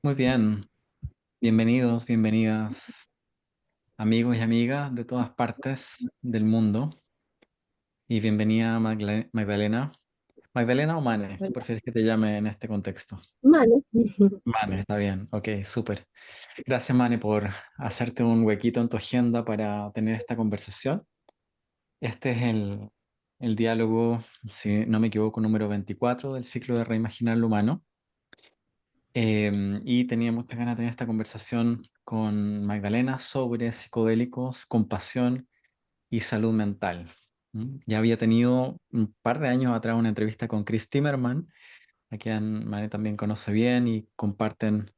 Muy bien, bienvenidos, bienvenidas, amigos y amigas de todas partes del mundo. Y bienvenida Magdalena. ¿Magdalena o Mane? ¿Tú Hola. prefieres que te llame en este contexto? Vale. Mane, está bien, ok, súper. Gracias, Mane, por hacerte un huequito en tu agenda para tener esta conversación. Este es el diálogo, si no me equivoco, número 24 del ciclo de Reimaginar lo Humano. Y tenía muchas ganas de tener esta conversación con Magdalena sobre psicodélicos, compasión y salud mental. Ya había tenido un par de años atrás una entrevista con Chris Timmerman, a quien Mane también conoce bien y comparten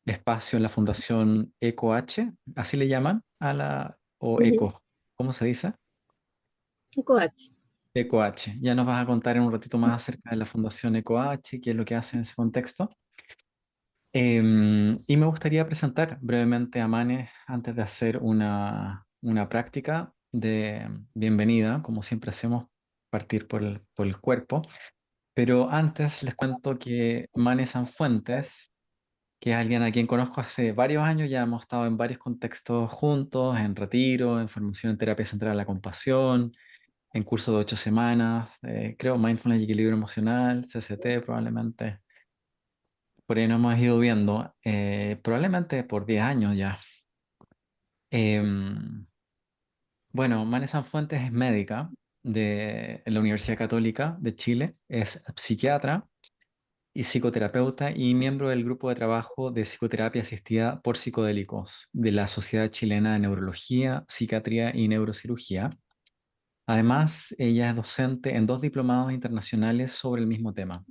espacio en la fundación EcoH, así le llaman a o Ujú. Eco, ¿cómo se dice? Coach. EcoH. Ya nos vas a contar en un ratito más acerca de la fundación EcoH, qué es lo que hace en ese contexto. Y me gustaría presentar brevemente a Mane antes de hacer una práctica de bienvenida, como siempre hacemos, partir por el cuerpo. Pero antes les cuento que Mane Sanfuentes, que es alguien a quien conozco hace varios años, ya hemos estado en varios contextos juntos, en retiro, en formación en terapia central a la compasión, en curso de 8 semanas, creo Mindfulness y Equilibrio Emocional, CCT probablemente. Por ahí nos hemos ido viendo, probablemente por 10 años ya. Em, bueno, Mane Sanfuentes es médica de la Universidad Católica de Chile, es psiquiatra y psicoterapeuta y miembro del grupo de trabajo de psicoterapia asistida por psicodélicos de la Sociedad Chilena de Neurología, Psiquiatría y Neurocirugía. Además, ella es docente en dos diplomados internacionales sobre el mismo tema.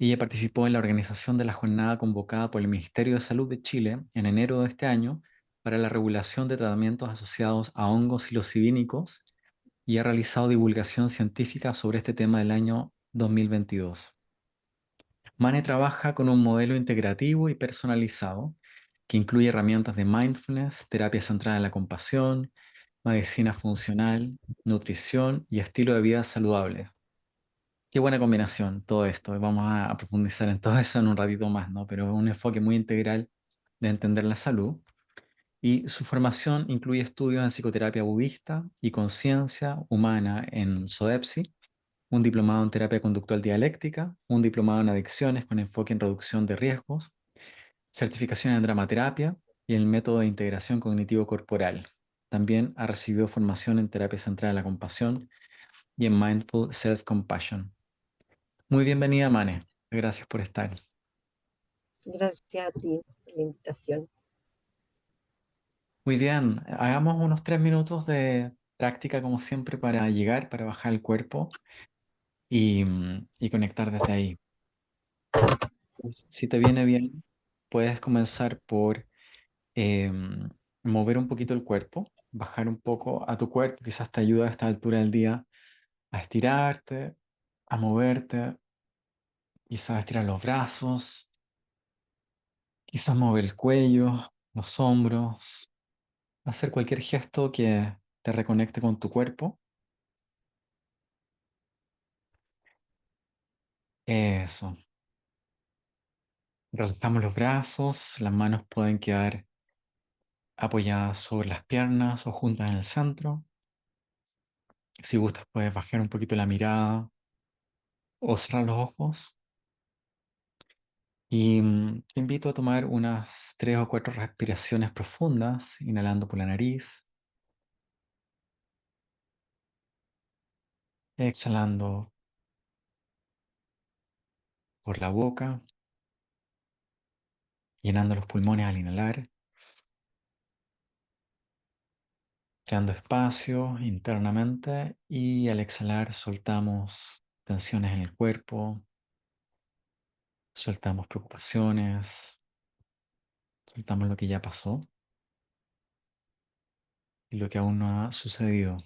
Ella participó en la organización de la jornada convocada por el Ministerio de Salud de Chile en enero de este año para la regulación de tratamientos asociados a hongos psilocibínicos y ha realizado divulgación científica sobre este tema del año 2022. Mane trabaja con un modelo integrativo y personalizado que incluye herramientas de mindfulness, terapia centrada en la compasión, medicina funcional, nutrición y estilo de vida saludable. Qué buena combinación todo esto. Vamos a profundizar en todo eso en un ratito más, ¿no? Pero es un enfoque muy integral de entender la salud. Y su formación incluye estudios en psicoterapia budista y conciencia humana en SODEPSI, un diplomado en terapia conductual dialéctica, un diplomado en adicciones con enfoque en reducción de riesgos, certificación en dramaterapia y el método de integración cognitivo corporal. También ha recibido formación en terapia centrada en la compasión y en mindful self-compassion. Muy bienvenida, Mane. Gracias por estar. Gracias a ti por la invitación. Muy bien, hagamos unos 3 minutos de práctica como siempre para llegar, para bajar el cuerpo y conectar desde ahí. Pues, si te viene bien, puedes comenzar por em, mover un poquito el cuerpo, bajar un poco a tu cuerpo, quizás te ayuda a esta altura del día a estirarte, a moverte, quizás estirar los brazos, quizás mover el cuello, los hombros, hacer cualquier gesto que te reconecte con tu cuerpo. Eso. Relajamos los brazos, las manos pueden quedar apoyadas sobre las piernas o juntas en el centro. Si gustas, puedes bajar un poquito la mirada o cerrar los ojos. Y te invito a tomar unas 3 o 4 respiraciones profundas, inhalando por la nariz, exhalando por la boca, llenando los pulmones al inhalar, creando espacio internamente y al exhalar soltamos tensiones en el cuerpo, soltamos preocupaciones, soltamos lo que ya pasó y lo que aún no ha sucedido.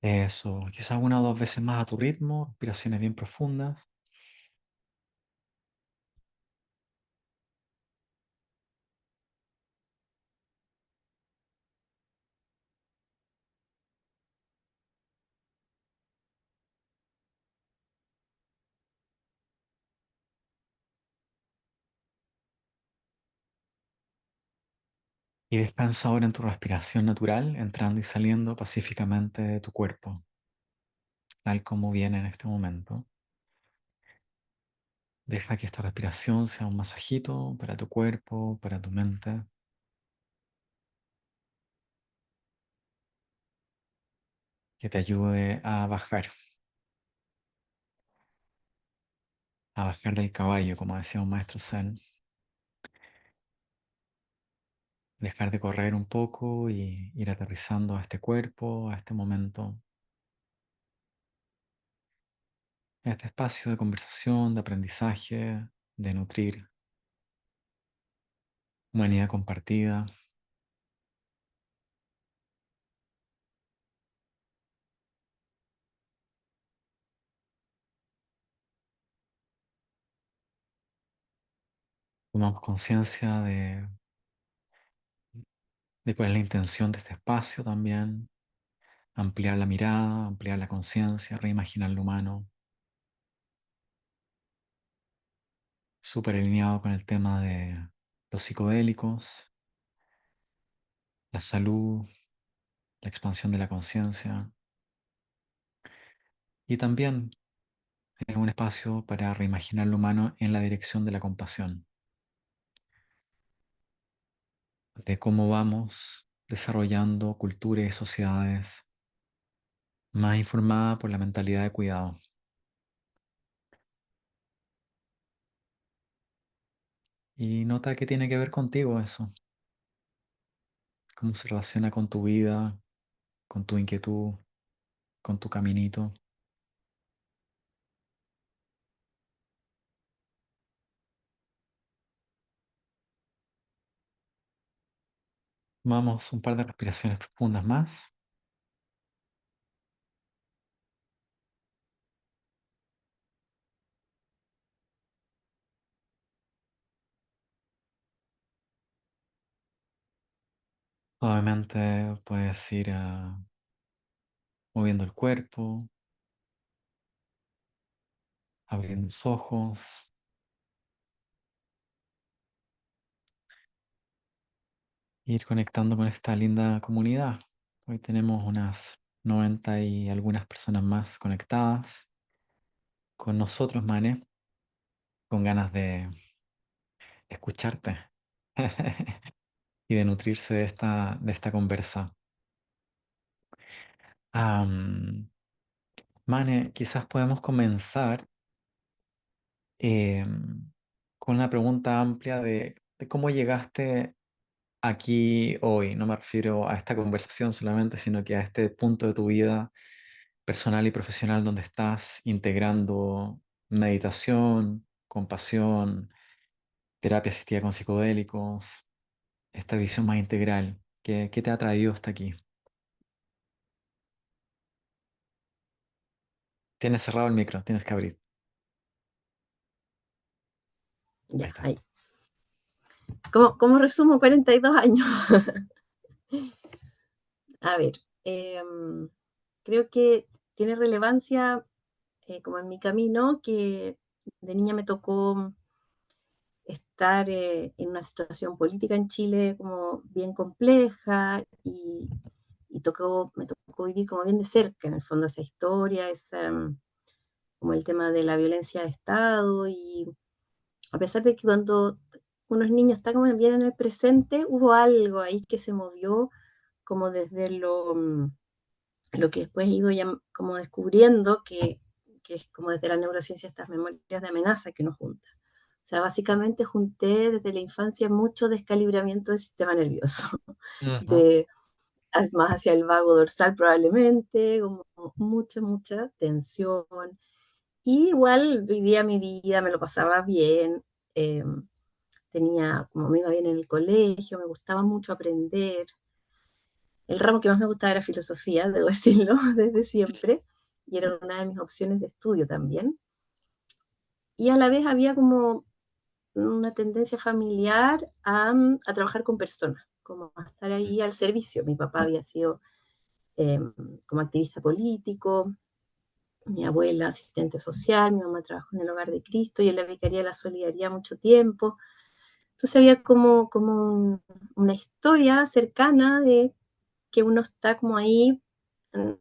Eso, quizás 1 o 2 veces más a tu ritmo, respiraciones bien profundas. Y descansa ahora en tu respiración natural, entrando y saliendo pacíficamente de tu cuerpo, tal como viene en este momento. Deja que esta respiración sea un masajito para tu cuerpo, para tu mente, que te ayude a bajar del caballo, como decía un maestro Zen, dejar de correr un poco y ir aterrizando a este cuerpo, a este momento, a este espacio de conversación, de aprendizaje, de nutrir humanidad compartida. Tomamos conciencia de cuál es la intención de este espacio también, ampliar la mirada, ampliar la conciencia, reimaginar lo humano, súper alineado con el tema de los psicodélicos, la salud, la expansión de la conciencia y también es un espacio para reimaginar lo humano en la dirección de la compasión, de cómo vamos desarrollando culturas y sociedades más informadas por la mentalidad de cuidado. Y nota que tiene que ver contigo eso, cómo se relaciona con tu vida, con tu inquietud, con tu caminito. Vamos un par de respiraciones profundas más. Suavemente puedes ir moviendo el cuerpo, abriendo los ojos, ir conectando con esta linda comunidad. Hoy tenemos unas 90 y algunas personas más conectadas con nosotros, Mane, con ganas de escucharte y de nutrirse de esta conversa. Am, Mane, quizás podemos comenzar con una pregunta amplia de cómo llegaste aquí hoy. No me refiero a esta conversación solamente, sino que a este punto de tu vida personal y profesional donde estás integrando meditación, compasión, terapia asistida con psicodélicos, esta visión más integral. ¿Qué te ha traído hasta aquí? Tienes cerrado el micro, tienes que abrir. Ahí Ya, está. ahí. ¿Cómo resumo 42 años? A ver, creo que tiene relevancia como en mi camino que de niña me tocó estar en una situación política en Chile como bien compleja me tocó vivir como bien de cerca, en el fondo, esa historia, como el tema de la violencia de Estado y a pesar de que cuando uno es niño está como bien en el presente, hubo algo ahí que se movió como desde lo que después he ido ya como descubriendo que es como desde la neurociencia estas memorias de amenaza que uno junta. O sea, básicamente junté desde la infancia mucho descalibramiento del sistema nervioso, Ujú. de más hacia el vago dorsal probablemente, como mucha tensión. Y igual vivía mi vida, me lo pasaba bien, eh, como me iba bien en el colegio, me gustaba mucho aprender. El ramo que más me gustaba era filosofía, debo decirlo, desde siempre, y era una de mis opciones de estudio también. Y a la vez había como una tendencia familiar a trabajar con personas, como a estar ahí al servicio. Mi papá había sido eh, como activista político, mi abuela asistente social, mi mamá trabajó en el Hogar de Cristo y en la Vicaría de la Solidaridad mucho tiempo. Entonces había una historia cercana de que uno está como ahí en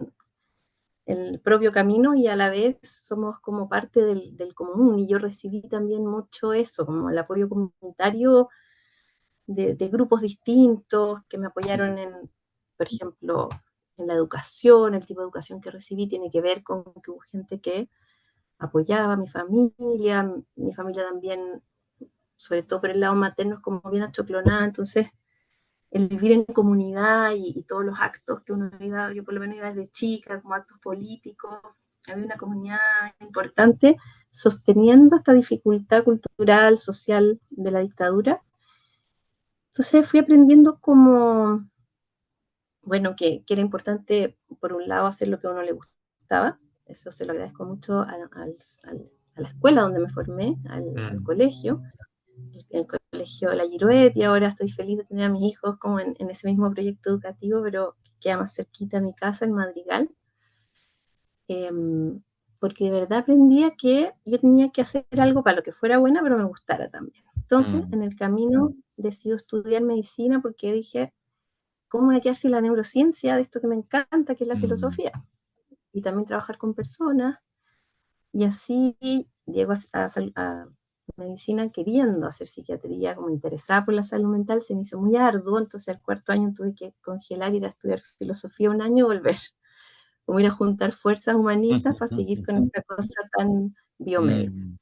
el propio camino y a la vez somos como parte del común. Y yo recibí también mucho eso, como el apoyo comunitario de grupos distintos que me apoyaron en, por ejemplo, en la educación. El tipo de educación que recibí tiene que ver con que hubo gente que apoyaba a mi familia también, sobre todo por el lado materno, es como bien achoclonada, entonces el vivir en comunidad y todos los actos que uno iba, yo por lo menos iba desde chica, como actos políticos, había una comunidad importante sosteniendo esta dificultad cultural, social de la dictadura. Entonces fui aprendiendo como, bueno, que era importante, por un lado, hacer lo que a uno le gustaba. Eso se lo agradezco mucho a la escuela donde me formé, al Mm, colegio, el colegio La Giroet, y ahora estoy feliz de tener a mis hijos como en ese mismo proyecto educativo, pero que queda más cerquita a mi casa, en Madrigal. Eh, Porque de verdad aprendía que yo tenía que hacer algo para lo que fuera buena, pero me gustara también. Entonces, mm, en el camino decido estudiar medicina porque dije, ¿cómo me voy a quedar sin la neurociencia de esto que me encanta, que es la mm, filosofía? Y también trabajar con personas. Y así llego a medicina queriendo hacer psiquiatría, como interesada por la salud mental, se me hizo muy arduo, entonces al cuarto año tuve que congelar, ir a estudiar filosofía un año y volver, como ir a juntar fuerzas humanistas para seguir con esta cosa tan biomédica. mm,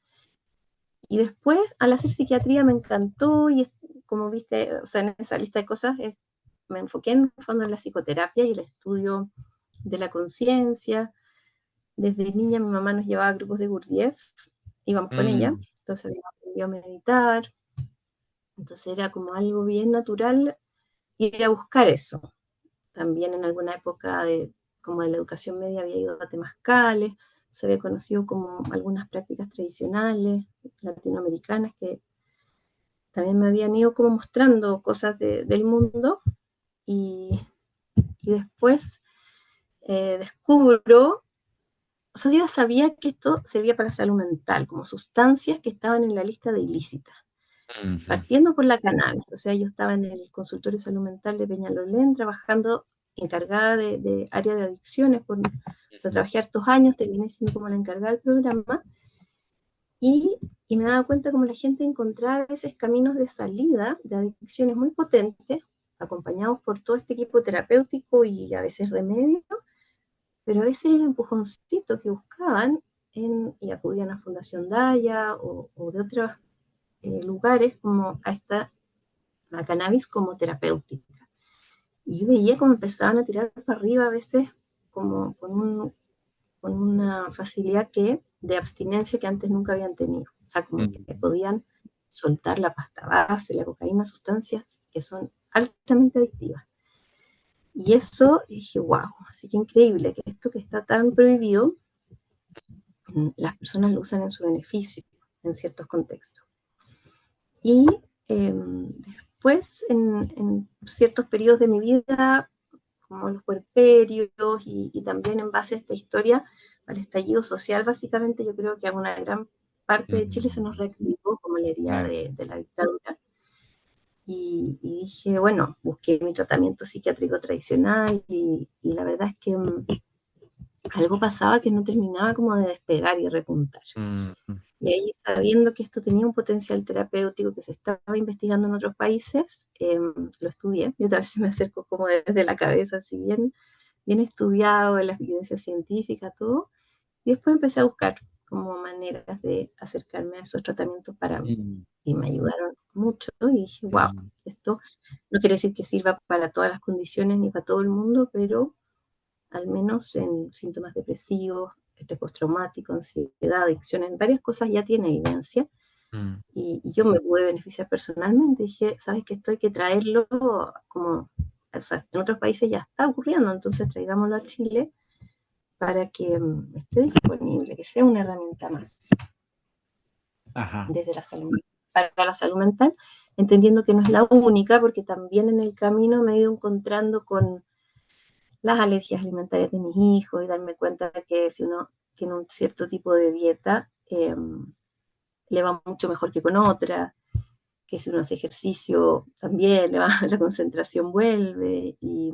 Y después, al hacer psiquiatría me encantó y como viste, o sea, en esa lista de cosas me enfoqué en el fondo en la psicoterapia y el estudio de la conciencia. Desde niña mi mamá nos llevaba a grupos de Gurdjieff, íbamos con ella, mm, entonces habíamos aprendido a meditar, entonces era como algo bien natural ir a buscar eso. También en alguna época como de la educación media había ido a temazcales, se había conocido como algunas prácticas tradicionales latinoamericanas que también me habían ido como mostrando cosas del mundo y, y después descubro, o sea, yo ya sabía que esto servía para la salud mental, como sustancias que estaban en la lista de ilícitas, mm, partiendo por la cannabis. O sea, yo estaba en el consultorio de salud mental de Peñalolén trabajando encargada de área de adicciones, o sea, mm, trabajé hartos años, terminé siendo como la encargada del programa y, y me daba cuenta como la gente encontraba a veces caminos de salida de adicciones muy potentes, acompañados por todo este equipo terapéutico y a veces remedio, pero a veces el empujoncito que buscaban y acudían a Fundación Daya o de otros lugares como a cannabis como terapéutica. Y yo veía cómo empezaban a tirar para arriba a veces como con una facilidad de abstinencia que antes nunca habían tenido. O sea, como que mm. podían soltar la pasta base, la cocaína, sustancias que son altamente adictivas. Y eso dije, wow, así que increíble que esto que está tan prohibido, las personas lo usan en su beneficio en ciertos contextos. Y después, en ciertos periodos de mi vida, como los puerperios y también en base a esta historia, al estallido social, básicamente yo creo que a una gran parte de Chile se nos Mm, reactivó como la herida claro. de la dictadura. Y dije, bueno, busqué mi tratamiento psiquiátrico tradicional y la verdad es que algo pasaba que no terminaba como de despegar y repuntar. Mm, Y ahí, sabiendo que esto tenía un potencial terapéutico que se estaba investigando en otros países, lo estudié. Yo a veces me acerco como desde la cabeza, así bien estudiado en las evidencias científicas, todo. Y después empecé a buscar como maneras de acercarme a esos tratamientos para mí. mm, Y me ayudaron mucho y dije, wow, mm, esto no quiere decir que sirva para todas las condiciones ni para todo el mundo, pero al menos en síntomas depresivos, estrés postraumático, ansiedad, adicción, en varias cosas ya tiene evidencia mm. y yo me pude beneficiar personalmente. Dije, ¿sabes que esto hay que traerlo como, o sea, en otros países ya está ocurriendo, entonces traigámoslo a Chile para que esté disponible, que sea una herramienta más Ajá. desde la salud, para la salud mental, entendiendo que no es la única, porque también en el camino me he ido encontrando con las alergias alimentarias de mis hijos y darme cuenta de que si uno tiene un cierto tipo de dieta, le va mucho mejor que con otra. que si uno hace ejercicio también la concentración vuelve, y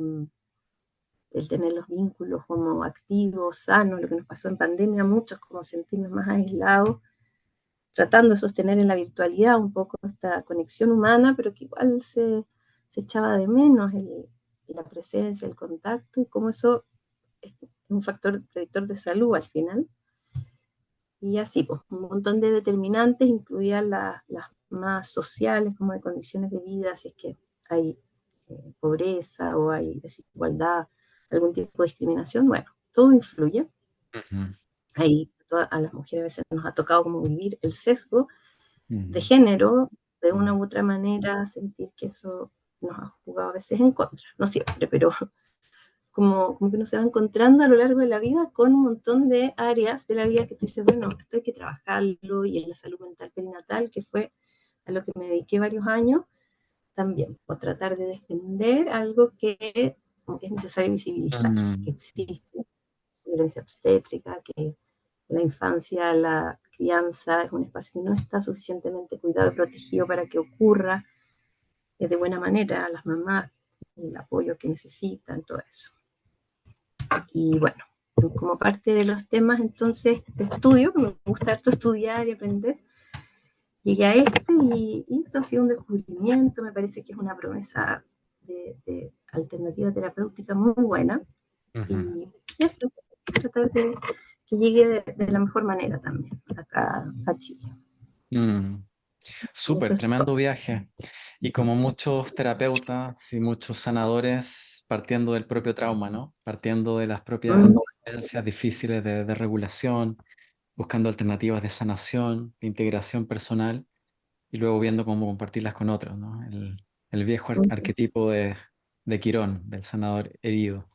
el tener los vínculos como activos, sanos, lo que nos pasó en pandemia, muchos como sentirnos más aislados, tratando de sostener en la virtualidad un poco esta conexión humana, pero que igual se echaba de menos la presencia, el contacto, y cómo eso es un factor predictor de salud al final. Y así, pues, un montón de determinantes, incluían las más sociales, como de condiciones de vida, si es que hay pobreza o hay desigualdad, algún tipo de discriminación, bueno, todo influye. Ujú, Ahí a las mujeres a veces nos ha tocado como vivir el sesgo de ujú, género, de una ujú, u otra manera, sentir que eso nos ha jugado a veces en contra, no siempre, pero como que uno se va encontrando a lo largo de la vida con un montón de áreas de la vida que tú dices, bueno, esto hay que trabajarlo, y en la salud mental perinatal, que fue a lo que me dediqué varios años, también, o tratar de defender algo que es necesario visibilizar, que mm, existe, violencia obstétrica, que la infancia, la crianza es un espacio que no está suficientemente cuidado y protegido para que ocurra de buena manera a las mamás, el apoyo que necesitan, todo eso. Y bueno, como parte de los temas entonces de estudio, que me gusta harto estudiar y aprender, llegué a y eso ha sido un descubrimiento, me parece que es una promesa de alternativa terapéutica muy buena, ujú. y eso, tratar de que llegue de la mejor manera también acá a Chile. Mm. Y eso Súper, es todo. tremendo viaje. Y como muchos terapeutas y muchos sanadores, partiendo del propio trauma, ¿no? Partiendo de las propias Mm, experiencias difíciles de regulación, buscando alternativas de sanación, de integración personal, y luego viendo cómo compartirlas con otros, ¿no? El viejo mm, arquetipo de Quirón, del sanador herido.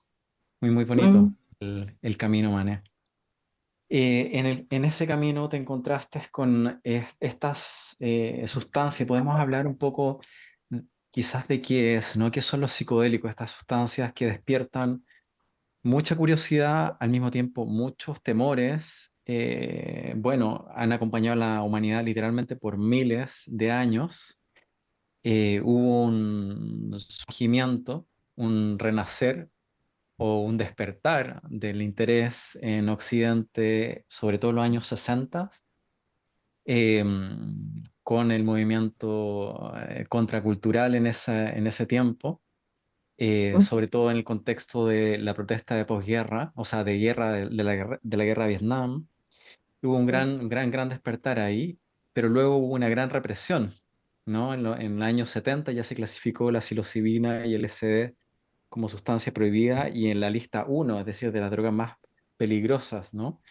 Muy, muy bonito mm, el camino, Mané. En ese camino te encontraste con estas sustancias. Podemos hablar un poco quizás de qué es, ¿no? ¿Qué son los psicodélicos? Estas sustancias que despiertan mucha curiosidad, al mismo tiempo muchos temores. Bueno, han acompañado a la humanidad literalmente por miles de años. Hubo un surgimiento, un renacer o un despertar del interés en Occidente, sobre todo en los años 60, eh, con el movimiento contracultural en ese tiempo, mm, sobre todo en el contexto de la protesta de posguerra, o sea, de guerra, de la guerra de Vietnam. Hubo un mm, gran despertar ahí, pero luego hubo una gran represión, ¿no? En el año 70 ya se clasificó la psilocibina y el LSD como sustancia prohibida y en la lista uno, es decir, de las drogas más peligrosas, ¿no?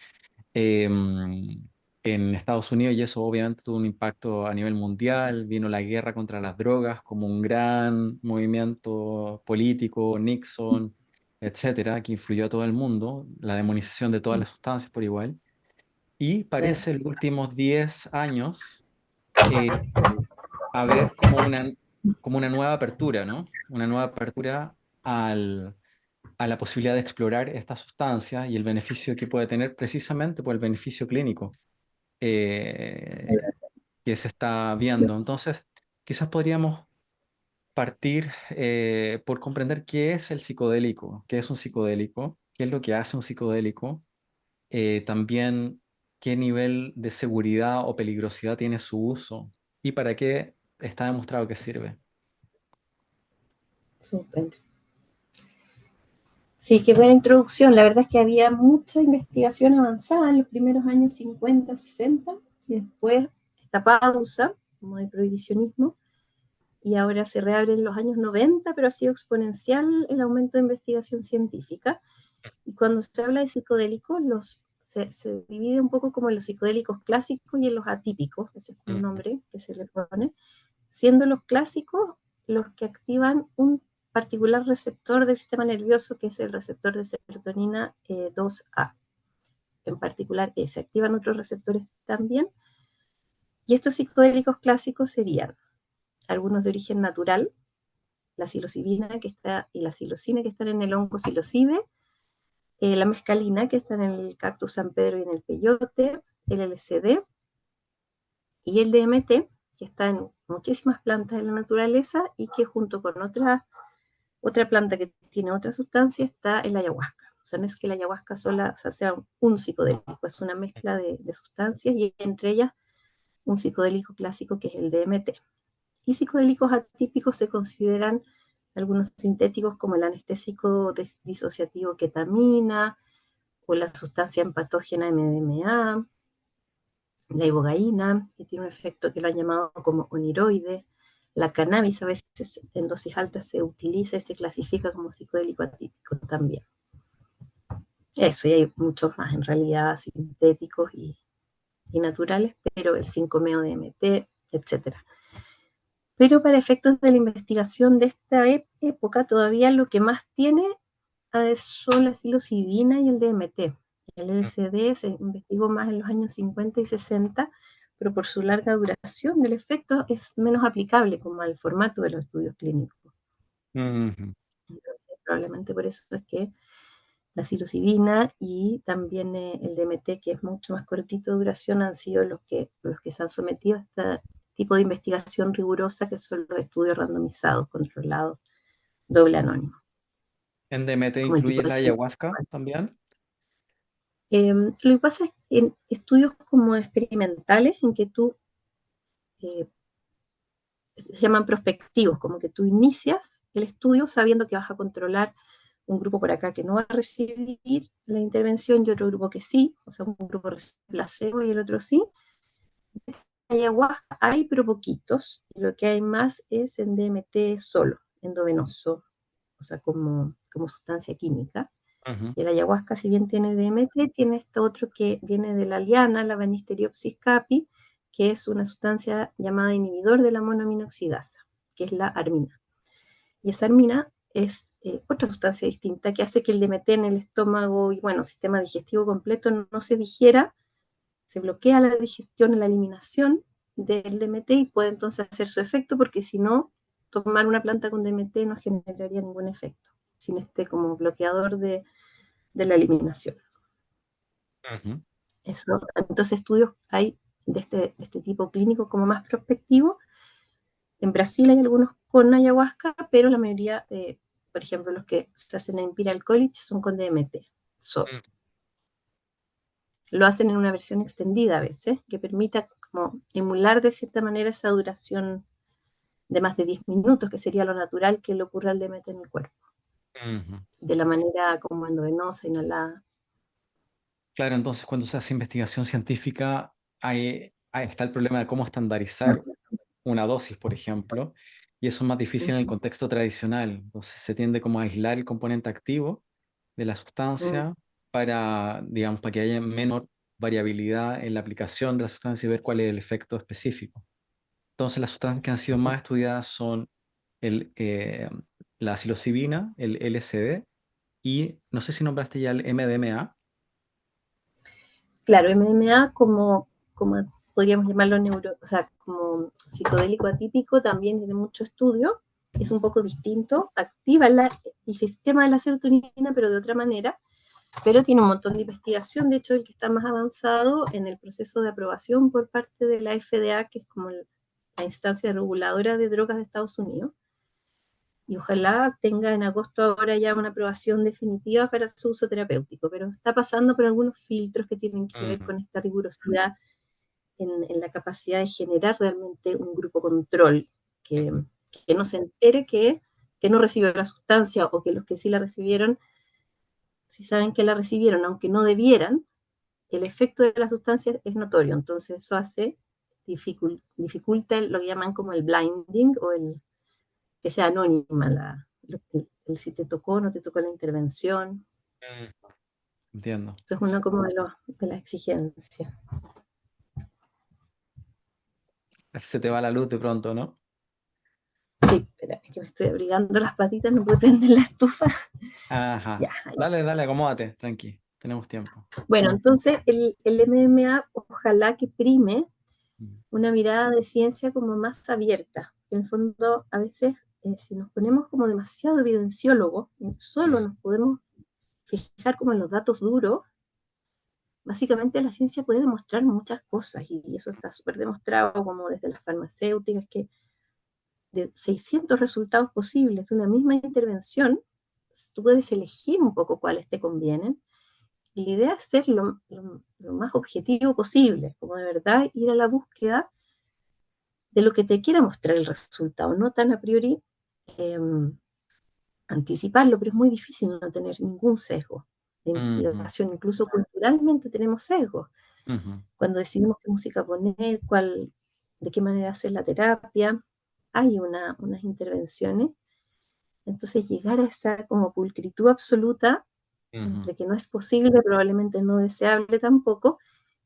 En Estados Unidos, y eso obviamente tuvo un impacto a nivel mundial. Vino la guerra contra las drogas como un gran movimiento político, Nixon, etcétera, que influyó a todo el mundo, la demonización de todas mm, las sustancias por igual. Y claro. parece en los últimos 10 años eh, haber como una nueva apertura, ¿no? Una nueva apertura a la posibilidad de explorar esta sustancia y el beneficio que puede tener precisamente por el beneficio clínico que se está viendo. Entonces, quizás podríamos partir por comprender qué es el psicodélico, qué es un psicodélico, qué es lo que hace un psicodélico, también qué nivel de seguridad o peligrosidad tiene su uso y para qué está demostrado que sirve. Súper. Sí, qué buena introducción. La verdad es que había mucha investigación avanzada en los primeros años 50, 60, y después esta pausa, como de prohibicionismo, y ahora se reabre en los años 90, pero ha sido exponencial el aumento de investigación científica. Y cuando se habla de psicodélicos, se divide un poco como en los psicodélicos clásicos y en los atípicos, ese es un Ujú, nombre que se le pone, siendo los clásicos los que activan un particular receptor del sistema nervioso, que es el receptor de serotonina 2A. En particular, se activan otros receptores también, y estos psicodélicos clásicos serían algunos de origen natural, la psilocibina que está, y la psilocina que están en el hongo psilocibe, la mescalina que está en el cactus San Pedro y en el peyote, el LSD y el DMT, que está en muchísimas plantas de la naturaleza y que junto con otra planta que tiene otra sustancia está el ayahuasca. O sea, no es que la ayahuasca sola, o sea un psicodélico, es una mezcla de sustancias y entre ellas un psicodélico clásico que es el DMT. Y psicodélicos atípicos se consideran algunos sintéticos como el anestésico disociativo ketamina o la sustancia empatógena MDMA, la ibogaína, que tiene un efecto que lo han llamado como oniroide. La cannabis a veces en dosis altas se utiliza y se clasifica como psicodélico atípico también. Eso, y hay muchos más en realidad sintéticos y naturales, pero el 5-MeO-DMT, etcétera. Pero para efectos de la investigación de esta época, todavía lo que más tiene son la psilocibina y el DMT. El LSD se investigó más en los años 50 y 60, pero por su larga duración del efecto es menos aplicable como al formato de los estudios clínicos. Ujú. Entonces, probablemente por eso es que la psilocibina y también el DMT, que es mucho más cortito de duración, han sido los que se han sometido a este tipo de investigación rigurosa, que son los estudios randomizados, controlados, doble anónimo, ¿En DMT como el tipo incluye de la ciencia ayahuasca actual. también? Lo que pasa es que en estudios como experimentales, en que tú se llaman prospectivos, como que tú inicias el estudio sabiendo que vas a controlar un grupo por acá que no va a recibir la intervención y otro grupo que sí, o sea, un grupo recibe placebo y el otro sí. Ayahuasca hay, pero poquitos, y lo que hay más es en DMT solo, endovenoso, o sea, como sustancia química. Ujú, El ayahuasca, si bien tiene DMT, tiene esto otro que viene de la liana, la Banisteriopsis capi, que es una sustancia llamada inhibidor de la monoaminoxidasa, que es la armina. Y esa armina es otra sustancia distinta que hace que el DMT en el estómago y, bueno, sistema digestivo completo no se digiera, se bloquea la digestión y la eliminación del DMT y puede entonces hacer su efecto, porque si no, tomar una planta con DMT no generaría ningún efecto, sin este como bloqueador de la eliminación. ujú. Eso, entonces estudios hay de este tipo clínico como más prospectivo. En Brasil hay algunos con ayahuasca, pero la mayoría, por ejemplo, los que se hacen en Imperial College son con DMT solo. Mm. Lo hacen en una versión extendida a veces, que permita como emular de cierta manera esa duración de más de 10 minutos, que sería lo natural que le ocurra al DMT en el cuerpo, Ujú. de la manera como endovenosa, inhalada. Claro, entonces cuando se hace investigación científica, ahí está el problema de cómo estandarizar una dosis, por ejemplo, y eso es más difícil en el Uh contexto tradicional. Entonces se tiende como a aislar el componente activo de la -huh. sustancia para, digamos, para que haya menor variabilidad en la aplicación de la sustancia y ver cuál es el efecto específico. Entonces las sustancias que han sido más estudiadas son el, la psilocibina, el LSD y no sé si nombraste ya el MDMA. Claro, MDMA como podríamos llamarlo o sea, como psicodélico atípico, también tiene mucho estudio, es un poco distinto, activa el sistema de la serotonina, pero de otra manera, pero tiene un montón de investigación, de hecho el que está más avanzado en el proceso de aprobación por parte de la FDA, que es como la instancia reguladora de drogas de Estados Unidos, y ojalá tenga en agosto ahora ya una aprobación definitiva para su uso terapéutico, pero está pasando por algunos filtros que tienen que ver Ujú, con esta rigurosidad en la capacidad de generar realmente un grupo control que, ujú, que no se entere que no recibió la sustancia o que los que sí la recibieron, si saben que la recibieron, aunque no debieran, el efecto de la sustancia es notorio, entonces eso hace dificulta lo que llaman como el blinding o el que sea anónima el si te tocó o no te tocó la intervención. ujú. Entiendo. Eso es una como de las exigencias. Se te va la luz de pronto, ¿no? Sí, espera, es que me estoy abrigando las patitas, no puedo prender la estufa. Ajá. Ya, ahí Dale, está. dale, acomódate, tranqui. Tenemos tiempo. Bueno, entonces el MMA ojalá que prime Mm. una mirada de ciencia como más abierta. En el fondo, a veces, si nos ponemos como demasiado evidenciólogos, solo nos podemos fijar como en los datos duros, básicamente la ciencia puede demostrar muchas cosas y eso está súper demostrado como desde las farmacéuticas, que de 600 resultados posibles de una misma intervención, tú puedes elegir un poco cuáles te convienen. Y la idea es ser lo más objetivo posible, como de verdad ir a la búsqueda de lo que te quiera mostrar el resultado, no tan a priori eh, anticiparlo, pero es muy difícil no tener ningún sesgo de Ujú, investigación, incluso culturalmente tenemos sesgos. ujú, Cuando decidimos qué música poner, de qué manera hacer la terapia, hay unas intervenciones. Entonces llegar a esa como pulcritud absoluta, ujú, entre que no es posible, probablemente no deseable tampoco,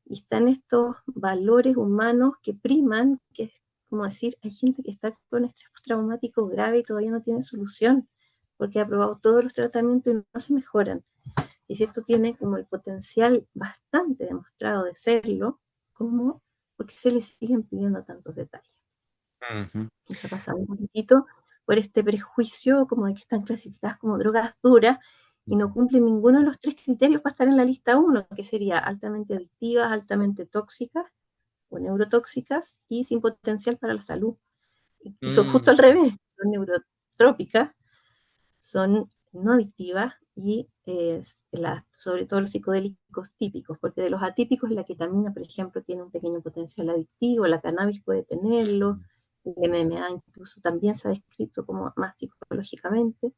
y están estos valores humanos que priman, que es como decir, hay gente que está con estrés postraumático grave y todavía no tiene solución, porque ha probado todos los tratamientos y no se mejoran. Y si esto tiene como el potencial bastante demostrado de serlo, ¿cómo? Porque se le siguen pidiendo tantos detalles. ujú, Eso ha pasado un poquitito por este prejuicio como de que están clasificadas como drogas duras y no ujú. cumplen ninguno de los tres criterios para estar en la lista uno, que sería altamente adictivas, altamente tóxicas o neurotóxicas y sin potencial para la salud. Y son justo Mm, al revés, son neurotrópicas, son no adictivas y sobre todo los psicodélicos típicos, porque de los atípicos la ketamina, por ejemplo, tiene un pequeño potencial adictivo, la cannabis puede tenerlo, el MMA incluso también se ha descrito como más psicológicamente,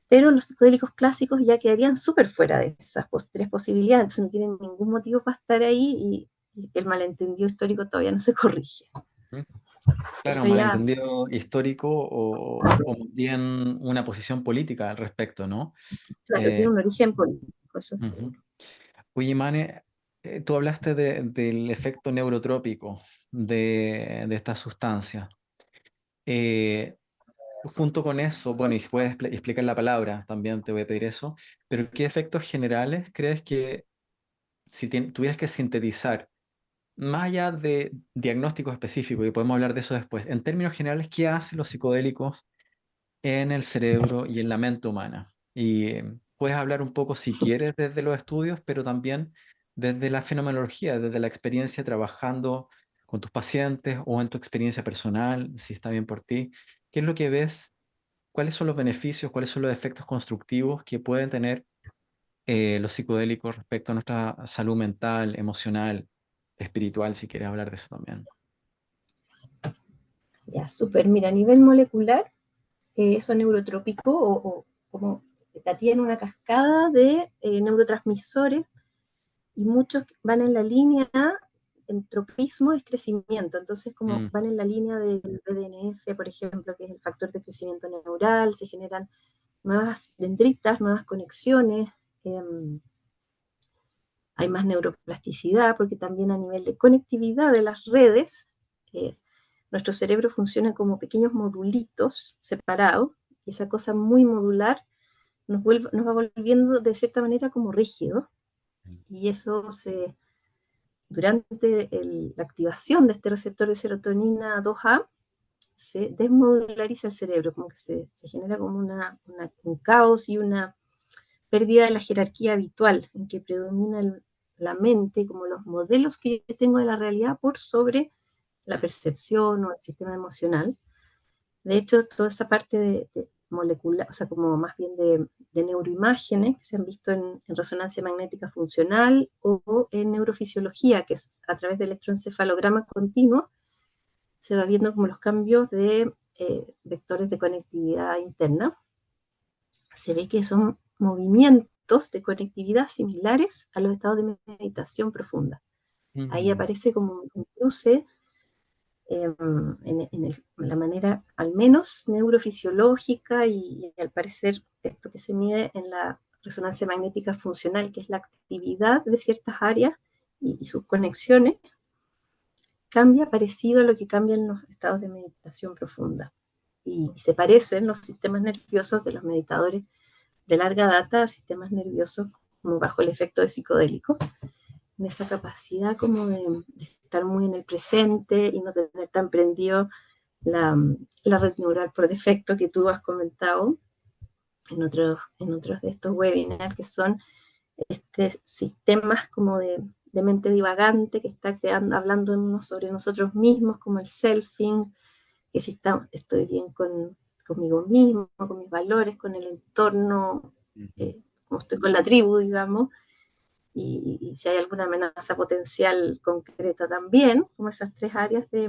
pero los psicodélicos clásicos ya quedarían súper fuera de esas tres posibilidades, entonces no tienen ningún motivo para estar ahí y el malentendido histórico todavía no se corrige. mm. Claro, Pero ya, malentendido histórico o más bien una posición política al respecto, ¿no? claro, tiene Eh, un origen político, eso sí. Ujú. Oye, Mane, tú hablaste del efecto neurotrópico de esta sustancia. Eh, Junto con eso, bueno, y si puedes explicar la palabra, también te voy a pedir eso, pero ¿qué efectos generales crees que si tuvieras que sintetizar, más allá de diagnóstico específico, y podemos hablar de eso después, en términos generales, qué hacen los psicodélicos en el cerebro y en la mente humana? Y puedes hablar un poco, si quieres, desde los estudios, pero también desde la fenomenología, desde la experiencia trabajando con tus pacientes o en tu experiencia personal, si está bien por ti. ¿Qué es lo que ves? ¿Cuáles son los beneficios, cuáles son los efectos constructivos que pueden tener los psicodélicos respecto a nuestra salud mental, emocional, espiritual, si quieres hablar de eso también? Ya, súper. Mira, a nivel molecular, son neurotrópicos o como tienen una cascada de neurotransmisores y muchos van en la línea, en tropismo es crecimiento, entonces como Mm, van en la línea del BDNF, por ejemplo, que es el factor de crecimiento neural, se generan nuevas dendritas, nuevas conexiones, eh, hay más neuroplasticidad, porque también a nivel de conectividad de las redes, eh, nuestro cerebro funciona como pequeños modulitos separados, y esa cosa muy modular nos va volviendo de cierta manera como rígido, y eso durante la activación de este receptor de serotonina 2A, se desmodulariza el cerebro, como que se genera como un caos y una pérdida de la jerarquía habitual, en que predomina la mente, como los modelos que yo tengo de la realidad por sobre la percepción o el sistema emocional. De hecho, toda esa parte de molecular, o sea, como más bien de neuroimágenes que se han visto en resonancia magnética funcional o en neurofisiología, que es a través de electroencefalograma continuo, se va viendo como los cambios de vectores de conectividad interna. Se ve que son movimientos de conectividad similares a los estados de meditación profunda. Ahí mm, aparece como un cruce la manera al menos neurofisiológica y al parecer esto que se mide en la resonancia magnética funcional, que es la actividad de ciertas áreas y sus conexiones, cambia parecido a lo que cambian los estados de meditación profunda. Y se parecen los sistemas nerviosos de los meditadores de larga data a sistemas nerviosos como bajo el efecto de psicodélicos, en esa capacidad como de estar muy en el presente y no tener tan prendido la red neural por defecto que tú has comentado en otros de estos webinars, que son este sistemas como de mente divagante que está creando, hablando sobre nosotros mismos, como el selfing, que si estoy bien conmigo mismo, con mis valores, con el entorno, Ujú. como estoy con la tribu, digamos, y si hay alguna amenaza potencial concreta también, como esas tres áreas de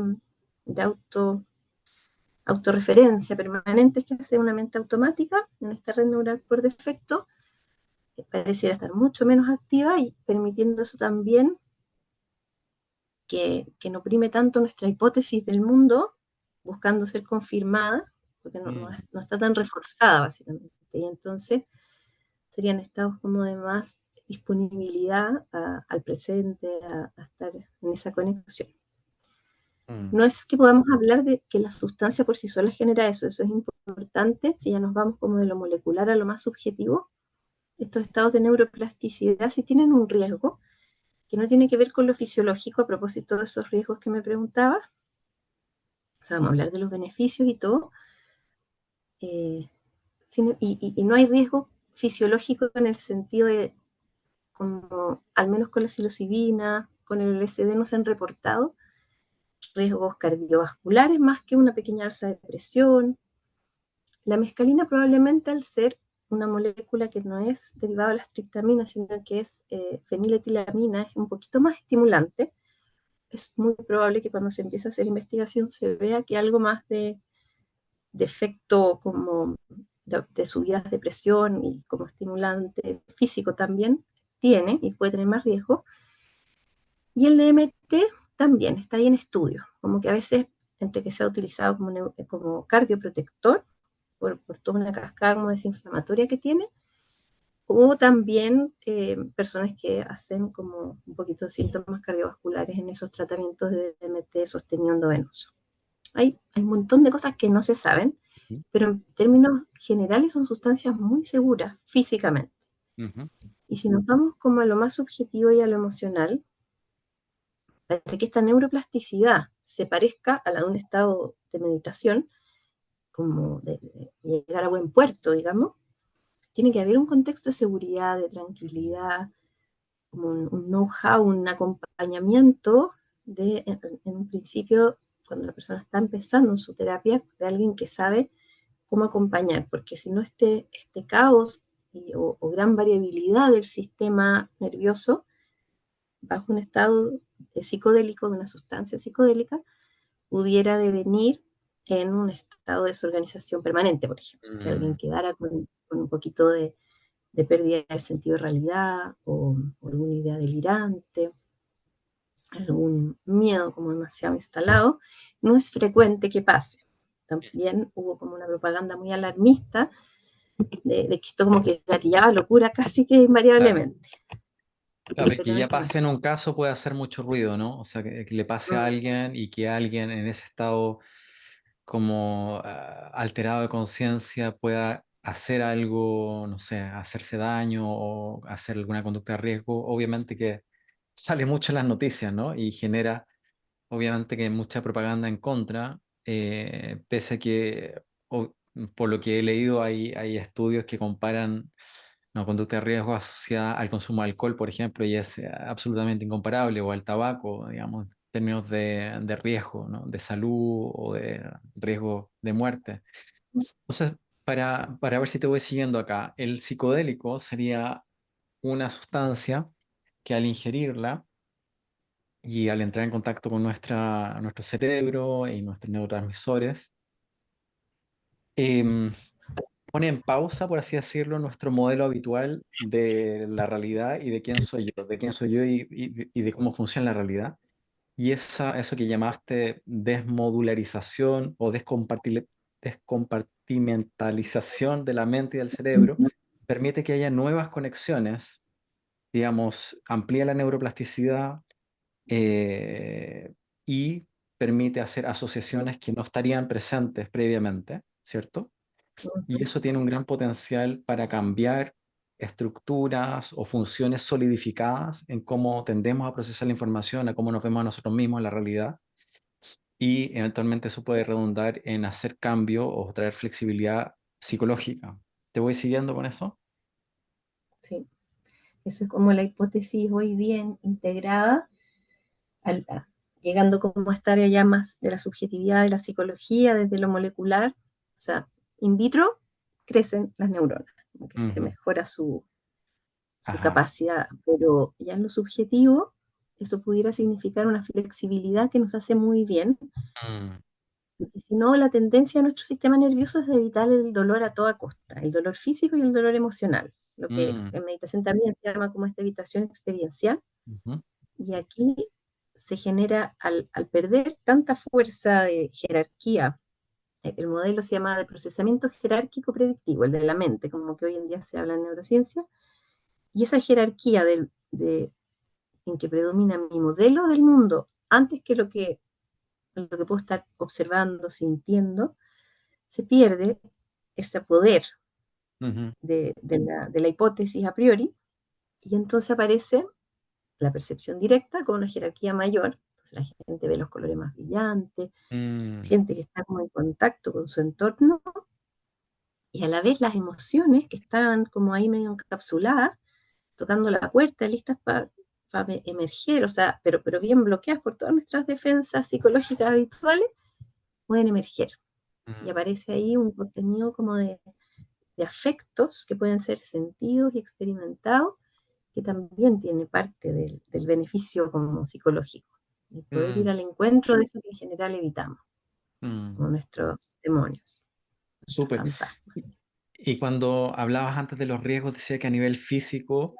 autorreferencia permanentes que hace una mente automática en esta red neural por defecto, pareciera estar mucho menos activa y permitiendo eso también que no prime tanto nuestra hipótesis del mundo, buscando ser confirmada, porque Mm, no está tan reforzada básicamente. Y entonces serían estados como de más disponibilidad al presente, a estar en esa conexión. mm, No es que podamos hablar de que la sustancia por sí sola genera eso, eso es importante, si ya nos vamos como de lo molecular a lo más subjetivo, estos estados de neuroplasticidad sí tienen un riesgo que no tiene que ver con lo fisiológico a propósito de esos riesgos que me preguntaba, o sea, vamos a hablar de los beneficios y todo, eh, y no hay riesgo fisiológico en el sentido de, como al menos con la psilocibina, con el LSD no se han reportado riesgos cardiovasculares más que una pequeña alza de presión. La mescalina probablemente al ser una molécula que no es derivada de la triptamina, sino que es feniletilamina, es un poquito más estimulante. Es muy probable que cuando se empiece a hacer investigación se vea que algo más de efecto como de subidas de presión y como estimulante físico también tiene y puede tener más riesgo. Y el DMT también está ahí en estudio, como que a veces entre que se ha utilizado como cardioprotector por toda una cascada como desinflamatoria que tiene, o también personas que hacen como un poquito de síntomas cardiovasculares en esos tratamientos de DMT sostenido endovenoso. Hay un montón de cosas que no se saben, ujú, pero en términos generales son sustancias muy seguras físicamente. ujú, Y si nos vamos como a lo más subjetivo y a lo emocional, para que esta neuroplasticidad se parezca a la de un estado de meditación, como de llegar a buen puerto, digamos, tiene que haber un contexto de seguridad, de tranquilidad, como un know-how, un acompañamiento en un principio, cuando la persona está empezando en su terapia, de alguien que sabe cómo acompañar, porque si no este caos o gran variabilidad del sistema nervioso bajo un estado psicodélico, de una sustancia psicodélica, pudiera devenir en un estado de desorganización permanente, por ejemplo, que alguien mm. quedara con un poquito de pérdida del sentido de realidad o alguna idea delirante, algún miedo como demasiado instalado, no es frecuente que pase. También hubo como una propaganda muy alarmista de que esto como que gatillaba locura casi que Claro. invariablemente, Claro, es pero que no ya es tan pase así. en un caso puede hacer mucho ruido, ¿no? O sea, que le pase a Mm, alguien y que alguien en ese estado como alterado de conciencia pueda hacer algo, no sé, hacerse daño o hacer alguna conducta de riesgo, obviamente que sale mucho en las noticias, ¿no? Y genera, obviamente que mucha propaganda en contra, pese a que, por lo que he leído, hay estudios que comparan una conducta de riesgo asociada al consumo de alcohol, por ejemplo, y es absolutamente incomparable, o al tabaco, digamos, en términos de riesgo, ¿no? De salud o de riesgo de muerte. Entonces, para ver si te voy siguiendo acá, el psicodélico sería una sustancia que al ingerirla y al entrar en contacto con nuestro cerebro y nuestros neurotransmisores, em, pone en pausa, por así decirlo, nuestro modelo habitual de la realidad y de quién soy yo y de cómo funciona la realidad. Y eso que llamaste desmodularización o descompartimentalización de la mente y del cerebro, permite que haya nuevas conexiones, digamos, amplía la neuroplasticidad eh, y permite hacer asociaciones que no estarían presentes previamente, ¿cierto? Y eso tiene un gran potencial para cambiar estructuras o funciones solidificadas en cómo tendemos a procesar la información, a cómo nos vemos a nosotros mismos en la realidad. Y eventualmente eso puede redundar en hacer cambio o traer flexibilidad psicológica. ¿Te voy siguiendo con eso? sí. Esa es como la hipótesis hoy día integrada, al- a- llegando como a esta área ya más de la subjetividad de la psicología, desde lo molecular. O sea, in vitro crecen las neuronas, como que se Ujú. mejora su Ajá. capacidad, pero ya en lo subjetivo, eso pudiera significar una flexibilidad que nos hace muy bien, Mm, porque si no, la tendencia de nuestro sistema nervioso es de evitar el dolor a toda costa, el dolor físico y el dolor emocional, lo que mm, en meditación también se llama como esta evitación experiencial, ujú, y aquí se genera al perder tanta fuerza de jerarquía. El modelo se llama de procesamiento jerárquico predictivo, el de la mente, como que hoy en día se habla en neurociencia, y esa jerarquía en que predomina mi modelo del mundo antes que lo que puedo estar observando, sintiendo, se pierde ese poder ujú, de la hipótesis a priori, y entonces aparece la percepción directa con una jerarquía mayor. Entonces la gente ve los colores más brillantes, mm, siente que está como en contacto con su entorno, y a la vez las emociones que estaban como ahí medio encapsuladas, tocando la puerta, listas para emerger, o sea, pero bien bloqueadas por todas nuestras defensas psicológicas habituales, pueden emerger. Y mm, aparece ahí un contenido como de afectos que pueden ser sentidos y experimentados, que también tiene parte del beneficio como psicológico. Y poder ir mm, al encuentro de eso que en general evitamos, mm. como nuestros demonios, nuestros Súper. fantasmas. Y cuando hablabas antes de los riesgos, decía que a nivel físico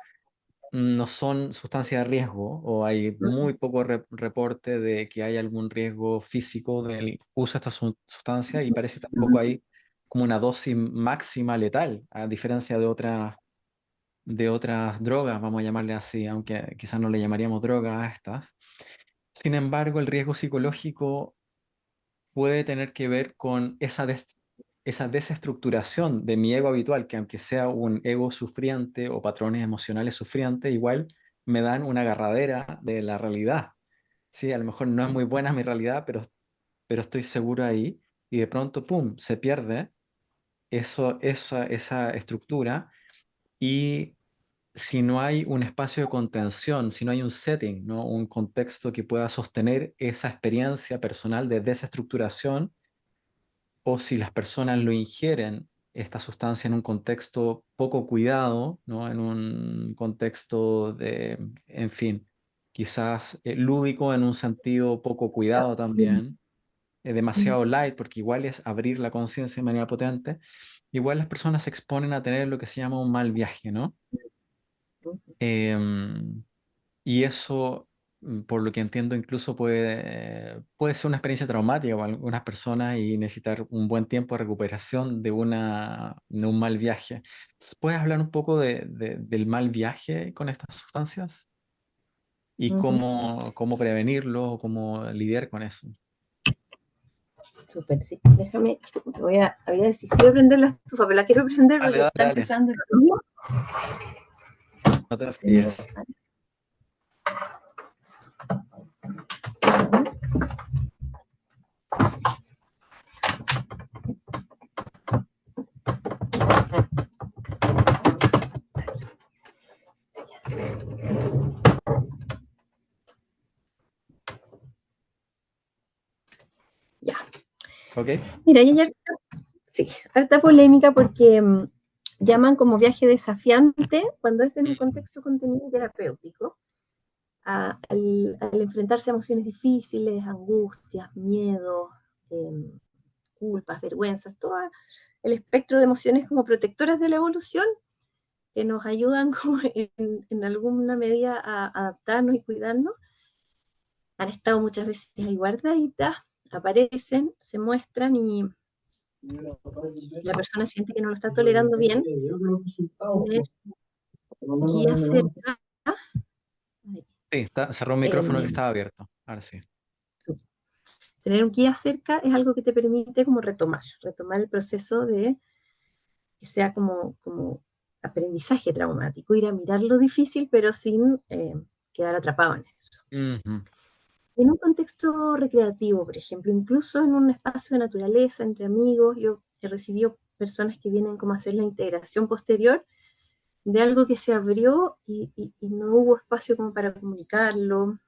no son sustancias de riesgo o hay muy poco reporte de que hay algún riesgo físico del uso de esta sustancia y parece que tampoco hay como una dosis máxima letal, a diferencia de otras drogas, vamos a llamarle así, aunque quizás no le llamaríamos drogas a estas. Sin embargo, el riesgo psicológico puede tener que ver con esa desestructuración de mi ego habitual, que aunque sea un ego sufriente o patrones emocionales sufrientes, igual me dan una agarradera de la realidad. Sí, a lo mejor no es muy buena mi realidad, pero estoy seguro ahí y de pronto, ¡pum!, se pierde esa estructura y si no hay un espacio de contención, si no hay un setting, ¿no? Un contexto que pueda sostener esa experiencia personal de desestructuración, o si las personas lo ingieren, esta sustancia en un contexto poco cuidado, ¿no? En un contexto de, en fin, quizás lúdico en un sentido poco cuidado también, demasiado light, porque igual es abrir la conciencia de manera potente, igual las personas se exponen a tener lo que se llama un mal viaje, ¿no? Em, y eso, por lo que entiendo, incluso puede ser una experiencia traumática para algunas personas y necesitar un buen tiempo de recuperación de un mal viaje. ¿Puedes hablar un poco del mal viaje con estas sustancias? Y cómo prevenirlo o cómo lidiar con eso. Súper, sí. Déjame, había desistido de prender la estufa, pero la quiero prender Dale, porque dale, está dale. empezando el frío. No te Tengo- fíes. Ya. ¿Ok? Mira, sí, harta polémica porque llaman como viaje desafiante cuando es en un Mm, contexto contenido terapéutico, al enfrentarse a emociones difíciles, angustias, miedos, culpas, vergüenzas, todo el espectro de emociones como protectoras de la evolución que nos ayudan como en alguna medida a adaptarnos y cuidarnos, han estado muchas veces ahí guardaditas, aparecen, se muestran y si la persona siente que no lo está tolerando bien, tener guía cerca, sí, cerró un micrófono que eh, estaba abierto. Ahora sí. tener un guía cerca es algo que te permite como retomar el proceso de que sea como aprendizaje traumático, ir a mirar lo difícil, pero sin quedar atrapado en eso. Ujú, En un contexto recreativo, por ejemplo, incluso en un espacio de naturaleza, entre amigos, yo he recibido personas que vienen como a hacer la integración posterior de algo que se abrió y no hubo espacio como para comunicarlo.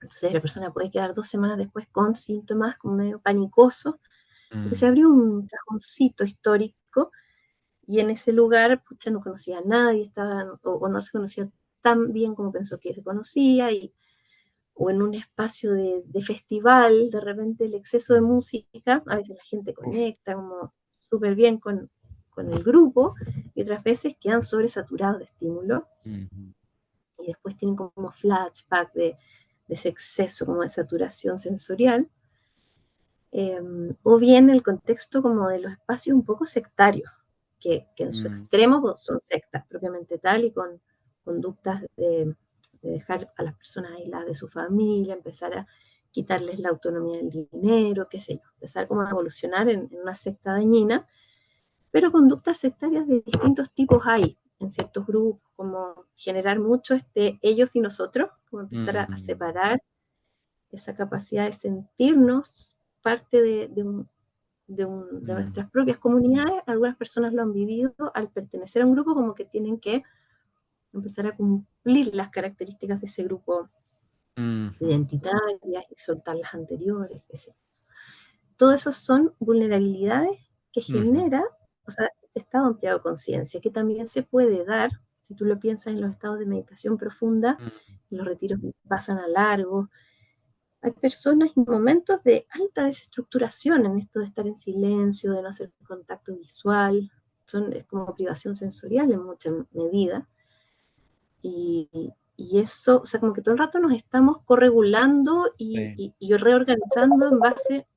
Entonces la persona puede quedar 2 semanas después con síntomas como medio panicosos, porque se Mm, abrió un cajoncito histórico y en ese lugar, pucha, no conocía a nadie, o no se conocía tan bien como pensó que se conocía, o en un espacio de festival, de repente el exceso de mm, música, a veces la gente uf, conecta como súper bien con el grupo, y otras veces quedan sobresaturados de estímulo, mm, y después tienen como flashback de ese exceso como de saturación sensorial, o bien el contexto como de los espacios un poco sectarios, que en su mm, extremo pues, son sectas propiamente tal y con conductas de dejar a las personas aisladas de su familia, empezar a quitarles la autonomía del dinero, qué sé yo, empezar como a evolucionar en una secta dañina, pero conductas sectarias de distintos tipos hay en ciertos grupos, como generar mucho este ellos y nosotros, como empezar a mm, separar esa capacidad de sentirnos parte de mm, nuestras propias comunidades. Algunas personas lo han vivido al pertenecer a un grupo como que tienen que empezar a cumplir las características de ese grupo mm, identitarias y soltar las anteriores. Todo eso son vulnerabilidades que mm, genera, o sea, este estado ampliado de conciencia, que también se puede dar, si tú lo piensas en los estados de meditación profunda, mm, los retiros pasan a largo. Hay personas en momentos de alta desestructuración en esto de estar en silencio, de no hacer contacto visual, es como privación sensorial en mucha medida, y, y eso, o sea, como que todo el rato nos estamos corregulando sí, y reorganizando en base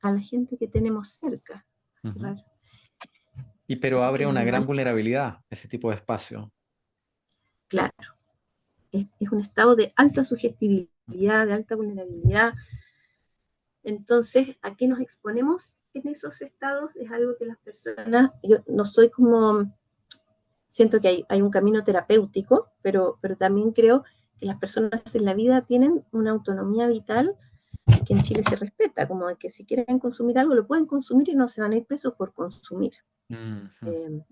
a la gente que tenemos cerca. Qué ujú. raro. Y pero abre una Igual, gran vulnerabilidad ese tipo de espacio. claro, es un estado de alta sugestibilidad, de alta vulnerabilidad. Entonces, ¿a qué nos exponemos en esos estados? Es algo que las personas, yo no soy como, siento que hay un camino terapéutico, pero también creo que las personas en la vida tienen una autonomía vital que en Chile se respeta, como de que si quieren consumir algo lo pueden consumir y no se van a ir presos por consumir. Ujú, Eh,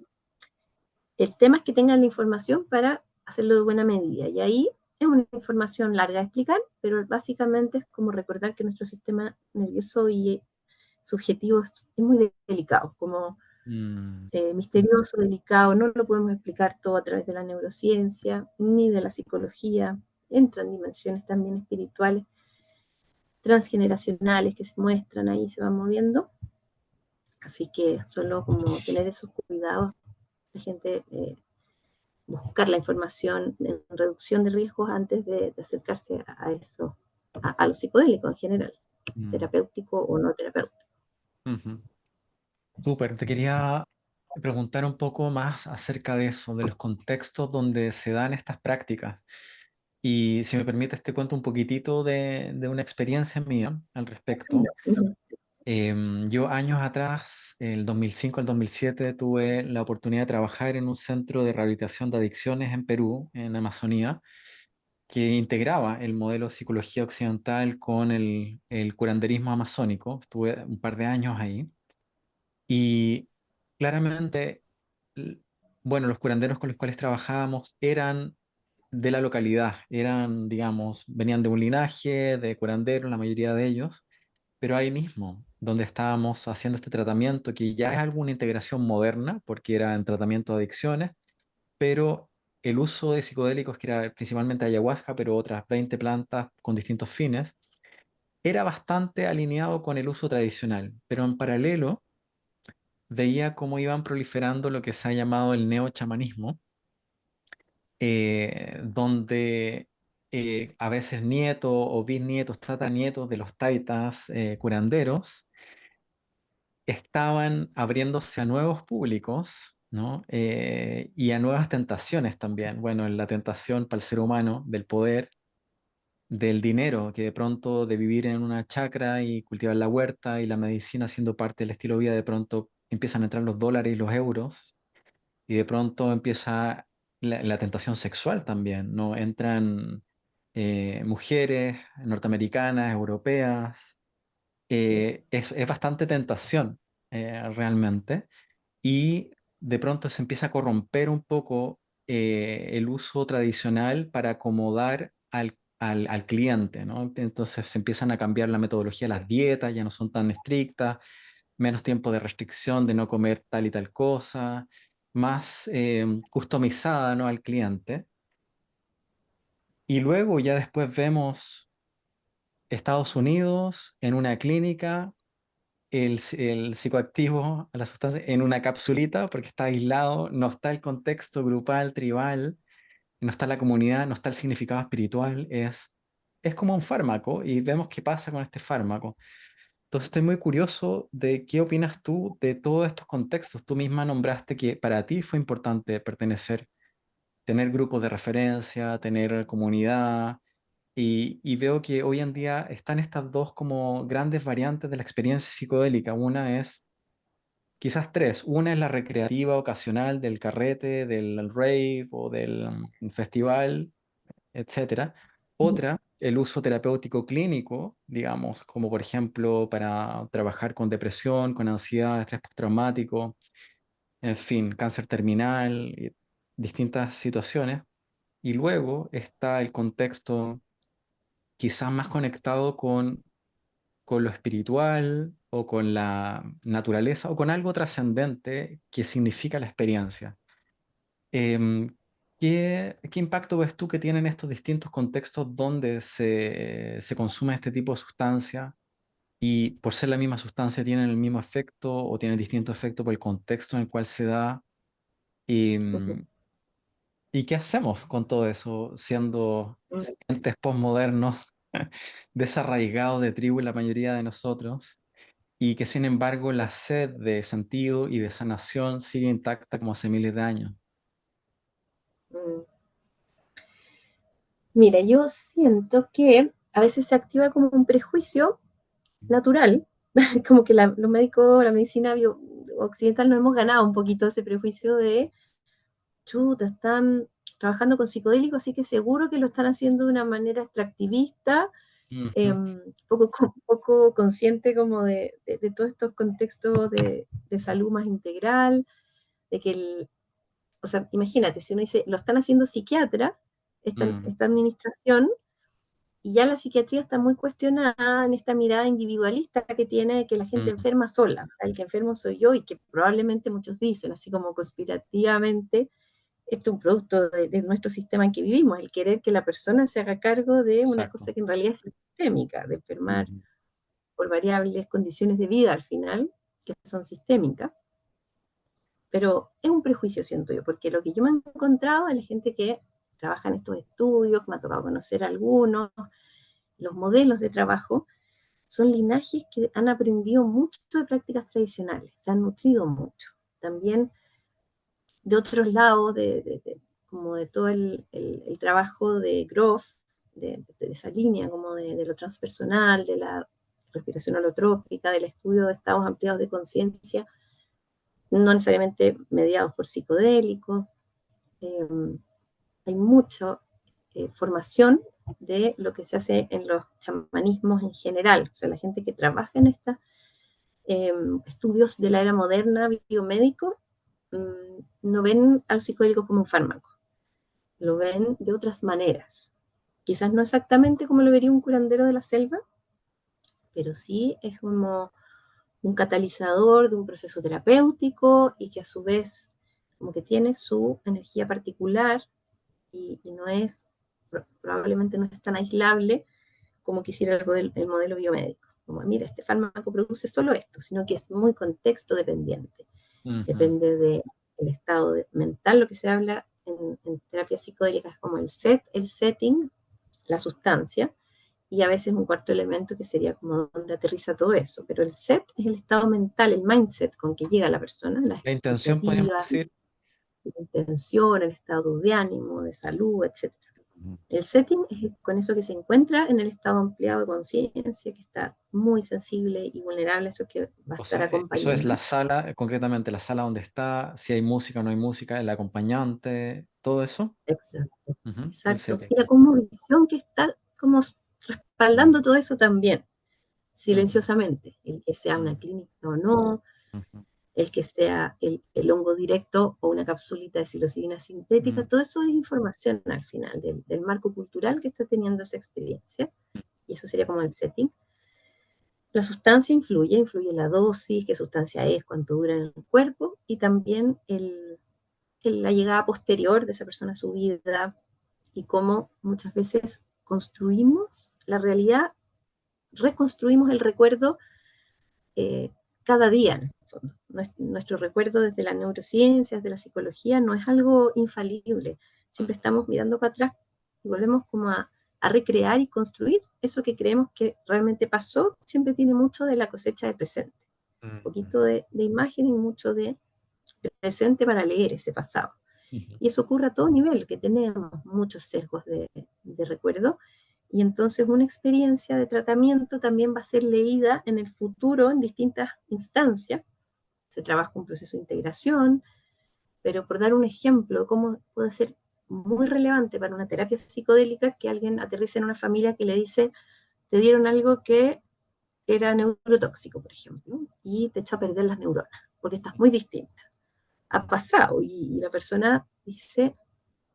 el tema es que tengan la información para hacerlo de buena medida. Y ahí es una información larga de explicar, pero básicamente es como recordar que nuestro sistema nervioso y subjetivo es muy delicado, como mm, misterioso, delicado, no lo podemos explicar todo a través de la neurociencia, ni de la psicología, entran dimensiones también espirituales, transgeneracionales que se muestran ahí, se van moviendo, así que solo como tener esos cuidados, la gente buscar la información en reducción de riesgos antes de acercarse a eso, a lo psicodélico en general, mm, terapéutico o no terapéutico. ujú. Súper, te quería preguntar un poco más acerca de eso, de los contextos donde se dan estas prácticas. Y si me permites, te cuento un poquitito de una experiencia mía al respecto. Yo años atrás, el 2005 al 2007, tuve la oportunidad de trabajar en un centro de rehabilitación de adicciones en Perú, en Amazonía, que integraba el modelo de psicología occidental con el curanderismo amazónico. Estuve un par de años ahí. Y claramente, l- bueno, los curanderos con los cuales trabajábamos eran de la localidad, eran, digamos, venían de un linaje de curanderos, la mayoría de ellos, pero ahí mismo, donde estábamos haciendo este tratamiento, que ya es alguna integración moderna, porque era en tratamiento de adicciones, pero el uso de psicodélicos, que era principalmente ayahuasca, pero otras 20 plantas con distintos fines, era bastante alineado con el uso tradicional, pero en paralelo veía cómo iban proliferando lo que se ha llamado el neochamanismo, donde a veces nietos o bisnietos, tataranietos de los taitas curanderos estaban abriéndose a nuevos públicos, ¿no? Y a nuevas tentaciones también. Bueno, en la tentación para el ser humano del poder, del dinero, que de pronto de vivir en una chacra y cultivar la huerta y la medicina siendo parte del estilo de vida, de pronto empiezan a entrar los dólares y los euros y de pronto empieza la tentación sexual también, ¿no? Entran mujeres norteamericanas, europeas, es bastante tentación realmente. Y de pronto se empieza a corromper un poco el uso tradicional para acomodar al cliente, ¿no? Entonces se empiezan a cambiar la metodología de las dietas, ya no son tan estrictas, menos tiempo de restricción, de no comer tal y tal cosa, más customizada, ¿no? Al cliente. Y luego ya después vemos Estados Unidos en una clínica, el psicoactivo, la sustancia, en una capsulita, porque está aislado, no está el contexto grupal, tribal, no está la comunidad, no está el significado espiritual, es como un fármaco y vemos qué pasa con este fármaco. Entonces estoy muy curioso de qué opinas tú de todos estos contextos. Tú misma nombraste que para ti fue importante pertenecer, tener grupos de referencia, tener comunidad, y veo que hoy en día están estas dos como grandes variantes de la experiencia psicodélica. Una es, quizás tres, una es la recreativa ocasional del carrete, del rave o del festival, etcétera. Otra, el uso terapéutico clínico, digamos, como por ejemplo para trabajar con depresión, con ansiedad, estrés postraumático, en fin, cáncer terminal, y distintas situaciones. Y luego está el contexto quizás más conectado con lo espiritual o con la naturaleza o con algo trascendente que significa la experiencia. Em, ¿qué impacto ves tú que tienen estos distintos contextos donde se consume este tipo de sustancia y por ser la misma sustancia tienen el mismo efecto o tienen distinto efecto por el contexto en el cual se da? Ujú. Em, ¿Y qué hacemos con todo eso siendo Mm, entes posmodernos, desarraigados de tribu la mayoría de nosotros? Y que sin embargo la sed de sentido y de sanación sigue intacta como hace miles de años. mm. Mira, yo siento que a veces se activa como un prejuicio natural, como que los médicos, la medicina occidental nos hemos ganado un poquito ese prejuicio de, chuta, están trabajando con psicodélicos, así que seguro que lo están haciendo de una manera extractivista, Ujú, poco consciente como de todos estos contextos de salud más integral, de que o sea, imagínate, si uno dice, lo están haciendo psiquiatra, mm, esta administración, y ya la psiquiatría está muy cuestionada en esta mirada individualista que tiene de que la gente mm, enferma sola, o sea, el que enfermo soy yo, y que probablemente muchos dicen, así como conspirativamente, esto es un producto de nuestro sistema en que vivimos, el querer que la persona se haga cargo de una exacto. cosa que en realidad es sistémica, de enfermar Ujú, por variables condiciones de vida al final, que son sistémicas. Pero es un prejuicio, siento yo, porque lo que yo me he encontrado es la gente que trabaja en estos estudios, que me ha tocado conocer algunos, los modelos de trabajo, son linajes que han aprendido mucho de prácticas tradicionales, se han nutrido mucho. También de otros lados, como de todo el trabajo de Groff, de esa línea, como de lo transpersonal, de la respiración holotrópica, del estudio de estados ampliados de conciencia, no necesariamente mediados por psicodélicos. Eh, Hay mucha formación de lo que se hace en los chamanismos en general, o sea, la gente que trabaja en estos estudios de la era moderna biomédico no ven al psicodélico como un fármaco, lo ven de otras maneras. Quizás no exactamente como lo vería un curandero de la selva, pero sí es como un catalizador de un proceso terapéutico y que a su vez como que tiene su energía particular y no es, probablemente no es tan aislable como quisiera el modelo biomédico. Como, mira, este fármaco produce solo esto, sino que es muy contexto dependiente. ujú, Depende del estado mental, lo que se habla en terapia psicodélica es como el set, el setting, la sustancia, y a veces un cuarto elemento que sería como donde aterriza todo eso. Pero el set es el estado mental, el mindset con que llega la persona, las la intención, podríamos expectativas, decir. la intención, el estado de ánimo, de salud, etcétera. Ujú. El setting es con eso que se encuentra en el estado ampliado de conciencia, que está muy sensible y vulnerable, eso que va a O estar sea, eso es la acompañando. sala, concretamente la sala donde está, si hay música o no hay música, el acompañante, todo eso. Exacto, Ujú, el exacto. setting. Y la cosmovisión que está como respaldando Mm, todo eso también, ujú, silenciosamente, el que sea una mm, clínica o no, ujú. el que sea el hongo directo o una capsulita de psilocibina sintética, mm, todo eso es información al final del marco cultural que está teniendo esa experiencia, y eso sería como el setting. La sustancia influye la dosis, qué sustancia es, cuánto dura en el cuerpo, y también la llegada posterior de esa persona a su vida y cómo muchas veces construimos la realidad, reconstruimos el recuerdo eh, cada día, en el fondo. Nuestro recuerdo desde las neurociencias, de la psicología, no es algo infalible. Siempre estamos mirando para atrás y volvemos como a recrear y construir eso que creemos que realmente pasó. Siempre tiene mucho de la cosecha de presente, un mm, poquito de imagen y mucho de presente para leer ese pasado. ujú, Y eso ocurre a todo nivel, que tenemos muchos sesgos de recuerdo. Y entonces una experiencia de tratamiento también va a ser leída en el futuro en distintas instancias. Se trabaja un proceso de integración, pero por dar un ejemplo, cómo puede ser muy relevante para una terapia psicodélica que alguien aterrice en una familia que le dice, te dieron algo que era neurotóxico, por ejemplo, y te echó a perder las neuronas, porque estás muy distinta. Ha pasado y la persona dice,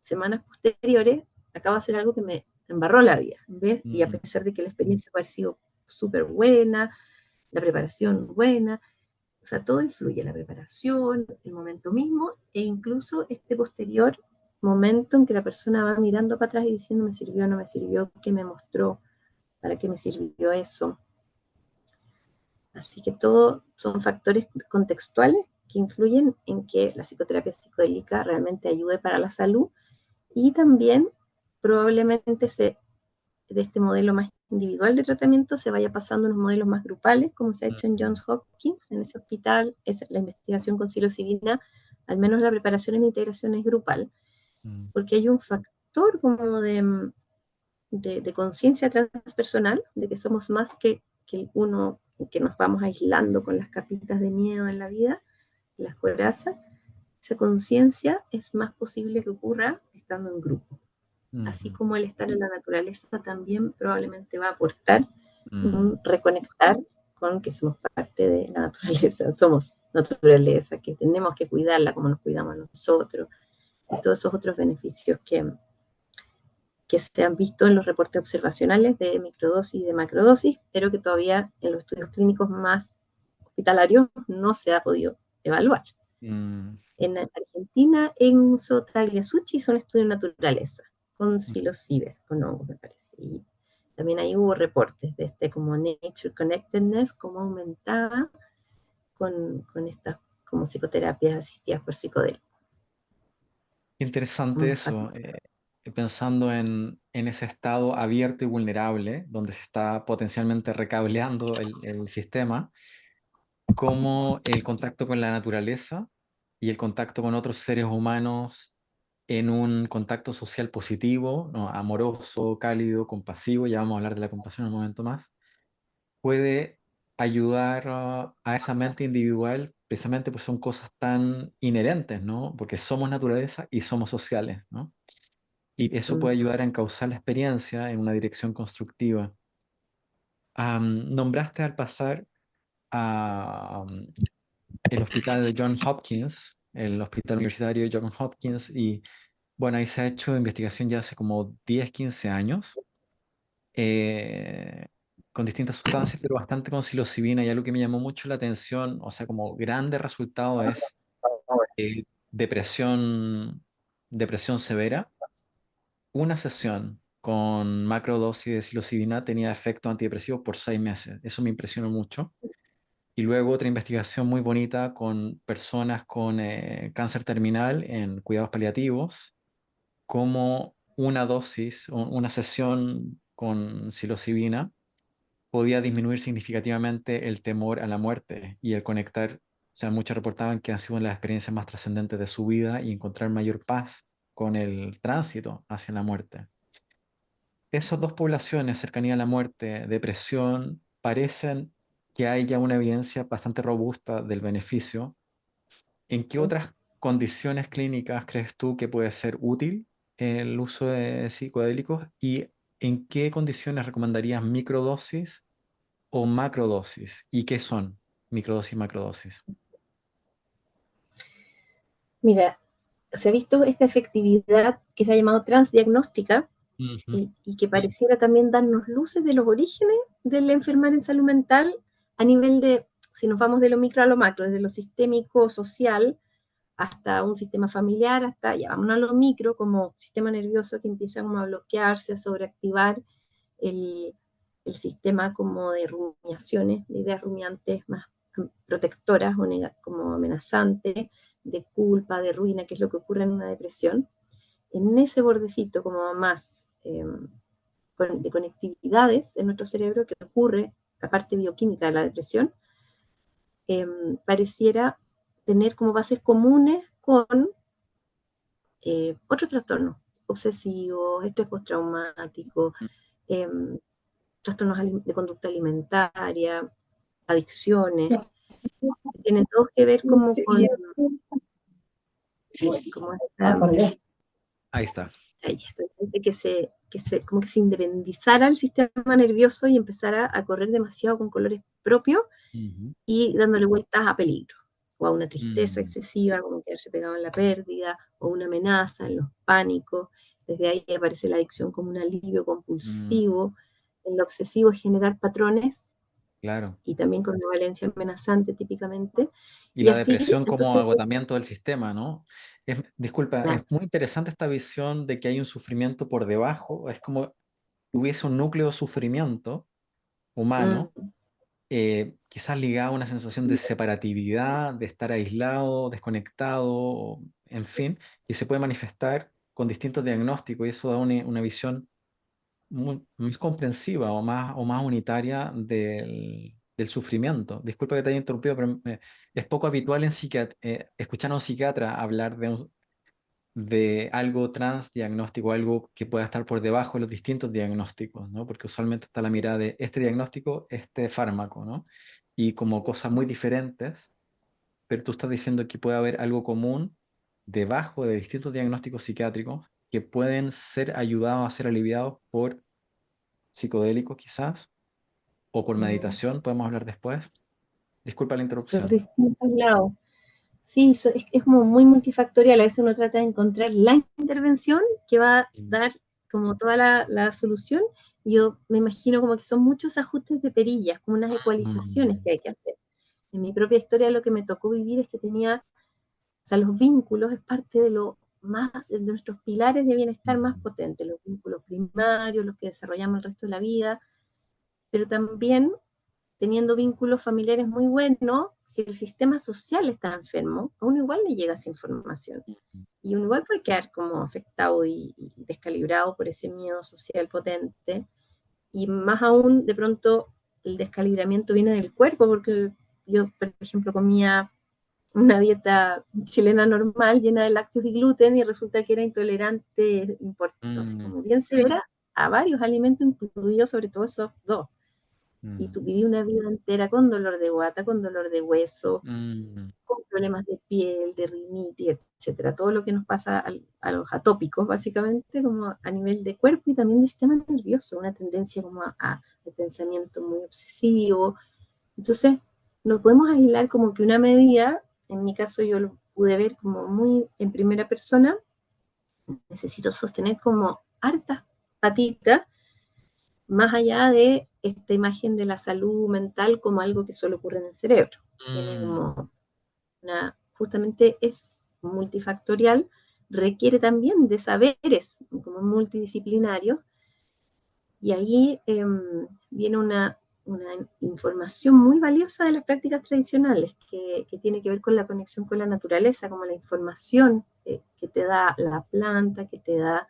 semanas posteriores, acabo de hacer algo que me embarró la vida, ¿ves? Y a mm, pesar de que la experiencia ha parecido súper buena, la preparación buena, o sea, todo influye, la preparación, el momento mismo e incluso este posterior momento en que la persona va mirando para atrás y diciendo, me sirvió, no me sirvió, qué me mostró, para qué me sirvió eso. Así que todo son factores contextuales que influyen en que la psicoterapia psicodélica realmente ayude para la salud y también probablemente de este modelo más individual de tratamiento se vaya pasando a unos modelos más grupales, como se ha hecho en mm, Johns Hopkins, en ese hospital, es la investigación con psilocibina, al menos la preparación en integración es grupal, mm, porque hay un factor como de conciencia transpersonal, de que somos más que el uno, que nos vamos aislando con las capitas de miedo en la vida, las corazas, esa conciencia es más posible que ocurra estando en grupo. Así mm, como el estar en la naturaleza también probablemente va a aportar mm. un reconectar con que somos parte de la naturaleza, somos naturaleza, que tenemos que cuidarla como nos cuidamos nosotros, y todos esos otros beneficios que se han visto en los reportes observacionales de microdosis y de macrodosis, pero que todavía en los estudios clínicos más hospitalarios no se ha podido evaluar. Mm, En Argentina, en Sotagliasucci, hizo un estudio de naturaleza, con psilocibes, con hongos, me parece. Y también ahí hubo reportes de este como Nature Connectedness, cómo aumentaba con estas como psicoterapias asistidas por psicodélicos. Interesante Un eso, factor. pensando en ese estado abierto y vulnerable, donde se está potencialmente recableando el sistema, cómo el contacto con la naturaleza y el contacto con otros seres humanos en un contacto social positivo, ¿no? Amoroso, cálido, compasivo, ya vamos a hablar de la compasión en un momento más, puede ayudar a esa mente individual, precisamente pues son cosas tan inherentes, ¿no? Porque somos naturaleza y somos sociales, ¿no? Y eso puede ayudar a encauzar la experiencia en una dirección constructiva. Nombraste al pasar a el hospital de John Hopkins, el hospital universitario de John Hopkins, y bueno, ahí se ha hecho investigación ya hace como 10 15 años, eh, con distintas sustancias, pero bastante con psilocibina, y algo que me llamó mucho la atención, o sea, como grande resultado es depresión, depresión severa. Una sesión con macrodosis de psilocibina tenía efecto antidepresivo por 6 meses. Eso me impresionó mucho. Y luego otra investigación muy bonita con personas con cáncer terminal en cuidados paliativos, como una dosis, una sesión con psilocibina podía disminuir significativamente el temor a la muerte y el conectar, o sea, muchos reportaban que han sido las experiencias más trascendentes de su vida y encontrar mayor paz con el tránsito hacia la muerte. Esas dos poblaciones, cercanía a la muerte, depresión, parecen que hay ya una evidencia bastante robusta del beneficio. ¿En qué otras condiciones clínicas crees tú que puede ser útil el uso de psicodélicos y en qué condiciones recomendarías microdosis o macrodosis? ¿Y qué son microdosis y macrodosis? Mira, se ha visto esta efectividad que se ha llamado transdiagnóstica Ujú, y que pareciera también darnos luces de los orígenes del enfermar en salud mental a nivel de, si nos vamos de lo micro a lo macro, desde lo sistémico, social, hasta un sistema familiar, hasta, ya vámonos a lo micro, como sistema nervioso que empieza como a bloquearse, a sobreactivar el, el sistema como de rumiaciones, de ideas rumiantes más protectoras o como amenazantes, de culpa, de ruina, que es lo que ocurre en una depresión. En ese bordecito como más de conectividades en nuestro cerebro que ocurre, la parte bioquímica de la depresión, pareciera tener como bases comunes con otros trastornos obsesivos, estrés postraumático, eh, trastornos de conducta alimentaria, adicciones, que tienen todos que ver como con como esta, ahí está. como que se independizara el sistema nervioso y empezara a correr demasiado con colores propios Ujú, y dándole vueltas a peligro, o a una tristeza mm, excesiva, como quedarse pegado en la pérdida, o una amenaza, en los pánicos. Desde ahí aparece la adicción como un alivio mm, compulsivo. En lo obsesivo es generar patrones claro. y también con una valencia amenazante típicamente. Y Y la así, depresión como entonces, agotamiento del sistema, ¿no? Disculpa, es claro, muy interesante esta visión de que hay un sufrimiento por debajo, es como si hubiese un núcleo de sufrimiento humano, mm, quizás ligado a una sensación de separatividad, de estar aislado, desconectado, en fin, y se puede manifestar con distintos diagnósticos y eso da una visión más comprensiva o más unitaria del sufrimiento. Disculpa que te haya interrumpido, pero es poco habitual escuchar a un psiquiatra hablar de algo transdiagnóstico, algo que pueda estar por debajo de los distintos diagnósticos, ¿no? Porque usualmente está la mirada de este diagnóstico, este fármaco, ¿no? Y como cosas muy diferentes, pero tú estás diciendo que puede haber algo común debajo de distintos diagnósticos psiquiátricos que pueden ser ayudados a ser aliviados por psicodélicos quizás, o por mm, meditación, podemos hablar después. Disculpa la por interrupción. distintos lados. Sí, es como muy multifactorial. A veces uno trata de encontrar la intervención que va a Mm, dar como toda la solución. Yo me imagino como que son muchos ajustes de perillas, como unas ecualizaciones mm, que hay que hacer. En mi propia historia lo que me tocó vivir es que tenía, o sea, los vínculos es parte de lo más, de nuestros pilares de bienestar más mm, potentes, los vínculos primarios, los que desarrollamos el resto de la vida, pero también teniendo vínculos familiares muy buenos, si el sistema social está enfermo, a uno igual le llega esa información. mm, Y uno igual puede quedar como afectado y descalibrado por ese miedo social potente. Y más aún, de pronto, el descalibramiento viene del cuerpo, porque yo, por ejemplo, comía una dieta chilena normal llena de lácteos y gluten y resulta que era intolerante, no sé, mm, como bien severa, a varios alimentos, incluidos sobre todo esos dos. Y mm, tú viví una vida entera con dolor de guata, con dolor de hueso, mm, con problemas de piel, de rinitis, etcétera. Todo lo que nos pasa a los atópicos, básicamente, como a nivel de cuerpo y también de sistema nervioso, una tendencia como de pensamiento muy obsesivo. Entonces, nos podemos aislar como que una medida, en mi caso yo lo pude ver como muy en primera persona, necesito sostener como hartas patitas más allá de esta imagen de la salud mental como algo que solo ocurre en el cerebro. Tiene mm, como justamente es multifactorial, requiere también de saberes como multidisciplinarios, y ahí viene una información muy valiosa de las prácticas tradicionales, que tiene que ver con la conexión con la naturaleza, como la información que te da la planta, que te da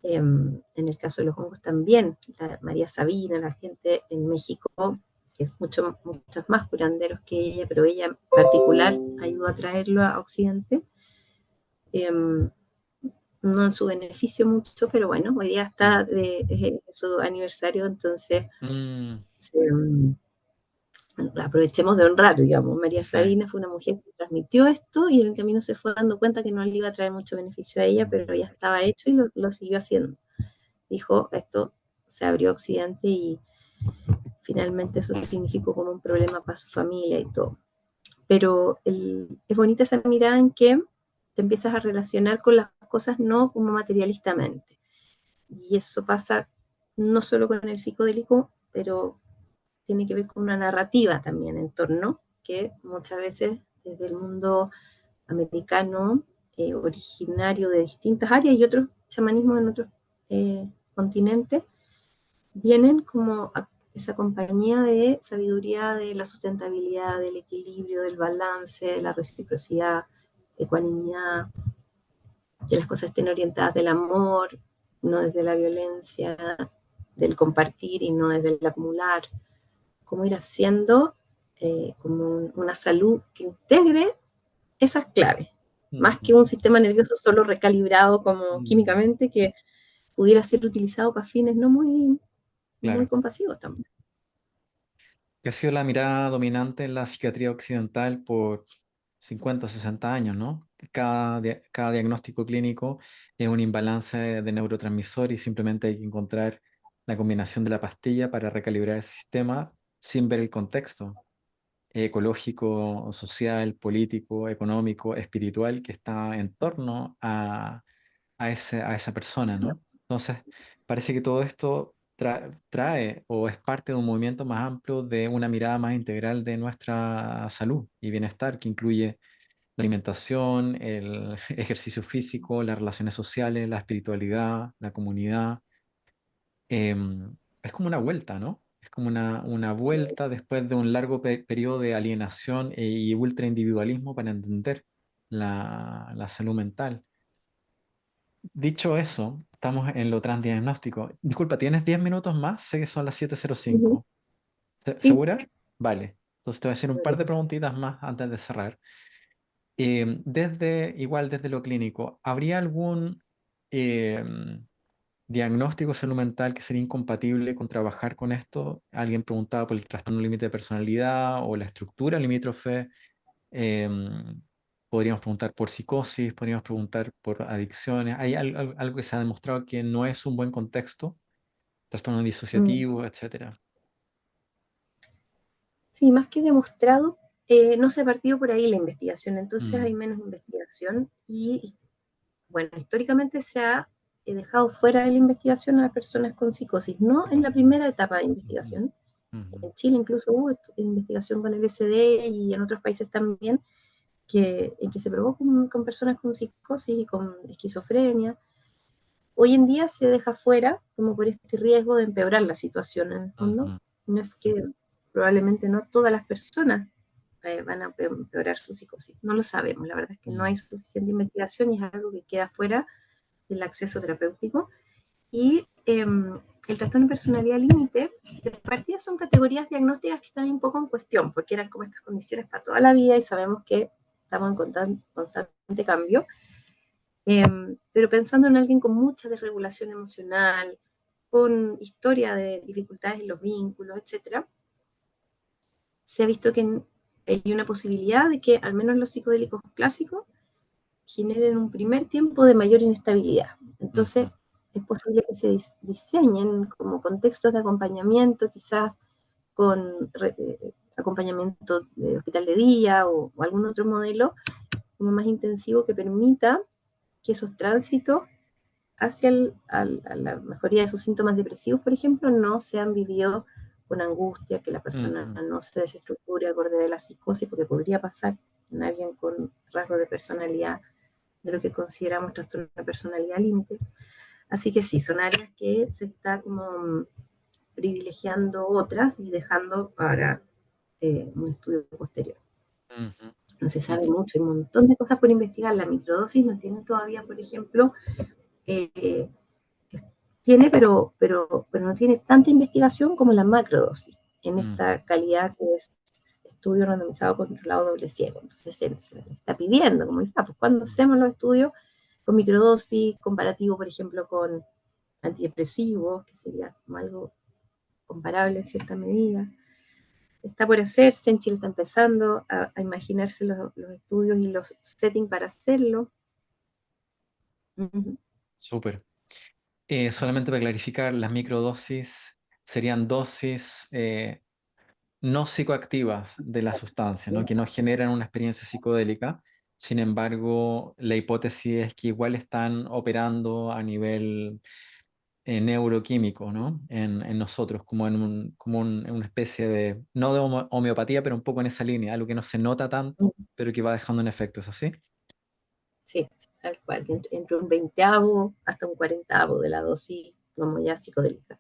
en el caso de los hongos también, la María Sabina, la gente en México, que es muchos más curanderos que ella, pero ella en particular ayudó a traerlo a Occidente, eh, no en su beneficio mucho, pero bueno, hoy día está mm, de su aniversario, entonces mm, aprovechemos de honrar, digamos. María sí. Sabina fue una mujer que transmitió esto y en el camino se fue dando cuenta que no le iba a traer mucho beneficio a ella, pero ya Mm, estaba hecho y lo siguió haciendo. Dijo, esto se abrió Occidente y finalmente eso significó como un problema para su familia y todo. Pero es bonita esa mirada en que te empiezas a relacionar con las cosas no como materialistamente. Y eso pasa no solo con el psicodélico, pero tiene que ver con una narrativa también en torno, que muchas veces desde el mundo americano, originario de distintas áreas y otros chamanismos en otros continentes, vienen como esa compañía de sabiduría de la sustentabilidad, del equilibrio, del balance, de la reciprocidad, ecuanimidad, que las cosas estén orientadas del amor, no desde la violencia, del compartir y no desde el acumular, cómo ir haciendo como una salud que integre esas claves, más que Ujú. un sistema nervioso solo recalibrado como Mm, químicamente que pudiera ser utilizado para fines no muy, muy claro. compasivos también. Que ha sido la mirada dominante en la psiquiatría occidental por 50, 60 años, ¿no? Cada diagnóstico clínico es un imbalance de neurotransmisor y simplemente hay que encontrar la combinación de la pastilla para recalibrar el sistema sin ver el contexto ecológico, social, político, económico, espiritual que está en torno a esa persona, ¿no? Entonces, parece que todo esto trae o es parte de un movimiento más amplio de una mirada más integral de nuestra salud y bienestar, que incluye la alimentación, el ejercicio físico, las relaciones sociales, la espiritualidad, la comunidad. Es como una vuelta, ¿no? Es como una vuelta después de un largo periodo de alienación y ultraindividualismo para entender la salud mental. Dicho eso, estamos en lo transdiagnóstico. Disculpa, ¿tienes 10 minutos más? Sé que son las Uh -huh. 7:05. Sí, ¿Segura? Vale. Entonces te voy a hacer un par de preguntitas más antes de cerrar. Igual desde lo clínico, ¿habría algún diagnóstico de salud mental que sería incompatible con trabajar con esto? Alguien preguntaba por el trastorno límite de personalidad o la estructura limítrofe. Em, Podríamos preguntar por psicosis, podríamos preguntar por adicciones. ¿Hay algo que se ha demostrado que no es un buen contexto? Trastorno mm, disociativo, etcétera. sí, más que demostrado, no se ha partido por ahí la investigación, entonces hay Mm, menos investigación y bueno, históricamente se ha dejado fuera de la investigación a las personas con psicosis, no en la primera etapa de ujú, investigación. ujú, En Chile incluso hubo investigación con LSD y en otros países también, en que se probó con personas con psicosis y con esquizofrenia. Hoy en día se deja fuera como por este riesgo de empeorar la situación en el fondo. ujú, No es que probablemente no todas las personas van a empeorar su psicosis. No lo sabemos, la verdad es que no mm, hay suficiente investigación y es algo que queda fuera del acceso terapéutico. Y el trastorno de personalidad límite, de partida son categorías diagnósticas que están un poco en cuestión, porque eran como estas condiciones para toda la vida y sabemos que estamos en constante cambio. Pero pensando en alguien con mucha desregulación emocional, con historia de dificultades en los vínculos, etcétera, se ha visto que hay una posibilidad de que al menos los psicodélicos clásicos generen un primer tiempo de mayor inestabilidad. Entonces, ujú, es posible que se diseñen como contextos de acompañamiento, quizás con acompañamiento de hospital de día o algún otro modelo como más intensivo que permita que esos tránsitos hacia a la mejoría de sus síntomas depresivos, por ejemplo, no se han vivido con angustia, que la persona ujú. no se desestructure al borde de la psicosis, porque podría pasar en alguien con rasgos de personalidad de lo que consideramos trastorno de personalidad límite. Así que sí, son áreas que se está como privilegiando otras y dejando para un estudio posterior. Ujú. No se Y sabe mucho, hay un montón de cosas por investigar. La microdosis no tiene todavía, por ejemplo, eh, tiene, pero no tiene tanta investigación como la macrodosis en ujú, esta calidad que es estudio randomizado controlado doble ciego. Entonces se está pidiendo, como pues cuando hacemos los estudios con microdosis, comparativo, por ejemplo, con antidepresivos, que sería como algo comparable en cierta medida. Está por hacerse, en Chile está empezando a imaginarse los estudios y los settings para hacerlo. Uh -huh. súper. Solamente para clarificar, las microdosis serían dosis no psicoactivas de la sustancia, ¿no? Que no generan una experiencia psicodélica, Sin embargo, la hipótesis es que igual están operando a nivel neuroquímico, ¿no? En nosotros, en una especie de, no de homeopatía, pero un poco en esa línea, algo que no se nota tanto, pero que va dejando un efecto, ¿es así? Sí, tal cual, entre un veinteavo hasta un cuarentavo de la dosis como ya psicodélica.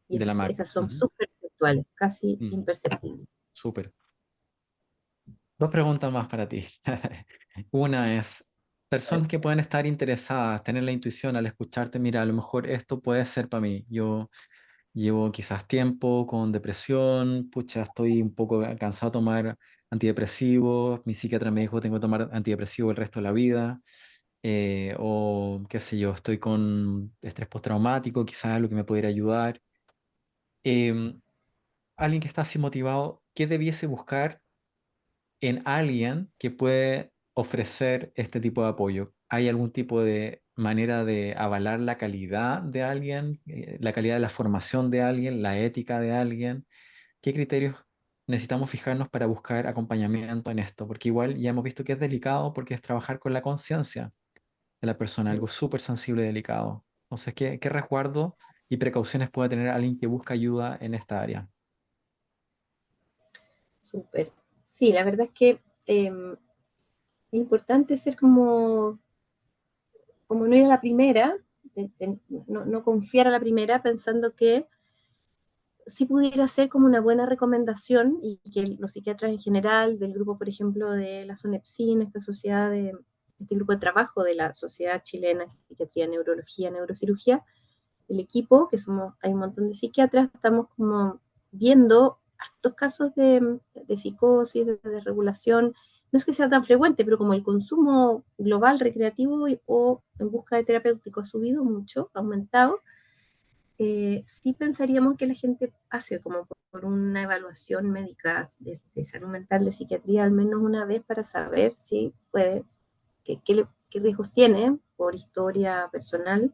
Y De la MAC. estas son Ujú. subperceptuales, casi Mm, imperceptibles. súper. Dos preguntas más para ti. Una es, personas que pueden estar interesadas, tener la intuición al escucharte, mira, a lo mejor esto puede ser para mí. Yo llevo quizás tiempo con depresión, pucha, estoy un poco cansado de tomar antidepresivos, mi psiquiatra me dijo tengo que tomar antidepresivos el resto de la vida, o qué sé yo, estoy con estrés postraumático, quizás algo que me pudiera ayudar. Em, alguien que está así motivado, ¿qué debiese buscar en alguien que puede ofrecer este tipo de apoyo? ¿Hay algún tipo de manera de avalar la calidad de alguien, la calidad de la formación de alguien, la ética de alguien? ¿Qué criterios necesitamos fijarnos para buscar acompañamiento en esto? Porque igual ya hemos visto que es delicado porque es trabajar con la conciencia de la persona, algo súper sensible y delicado. Entonces, ¿qué resguardo y precauciones puede tener alguien que busca ayuda en esta área? Súper. Sí, la verdad es que es importante ser como no ir a la primera, no confiar a la primera pensando que sí pudiera ser como una buena recomendación y que los psiquiatras en general, del grupo, por ejemplo, de la SONEPSIN, esta sociedad de, este grupo de trabajo de la Sociedad Chilena de Psiquiatría, Neurología, Neurocirugía, el equipo, que somos, hay un montón de psiquiatras, estamos como viendo estos casos de psicosis, de regulación. No es que sea tan frecuente, pero como el consumo global recreativo o en busca de terapéutico ha subido mucho, ha aumentado, sí pensaríamos que la gente pase como por una evaluación médica de salud mental, de psiquiatría, al menos una vez para saber si puede, qué riesgos tiene por historia personal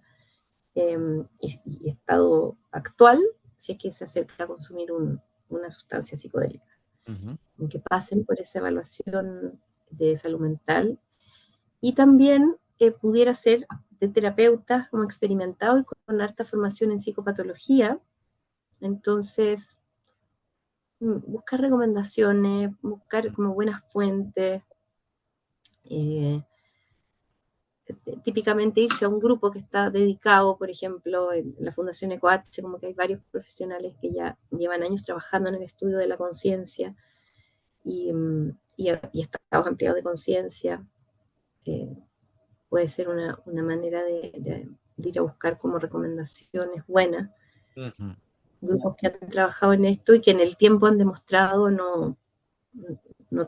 y estado actual, si es que se acerca a consumir una sustancia psicodélica. Ujú, Que pasen por esa evaluación de salud mental y también pudiera ser de terapeutas como experimentados y con harta formación en psicopatología. Entonces, buscar recomendaciones, buscar como buenas fuentes, eh, típicamente irse a un grupo que está dedicado, por ejemplo, en la Fundación Ecoatse, como que hay varios profesionales que ya llevan años trabajando en el estudio de la conciencia y estados ampliados de conciencia. Eh, puede ser una manera de ir a buscar como recomendaciones buenas, ujú. grupos que han trabajado en esto y que en el tiempo han demostrado no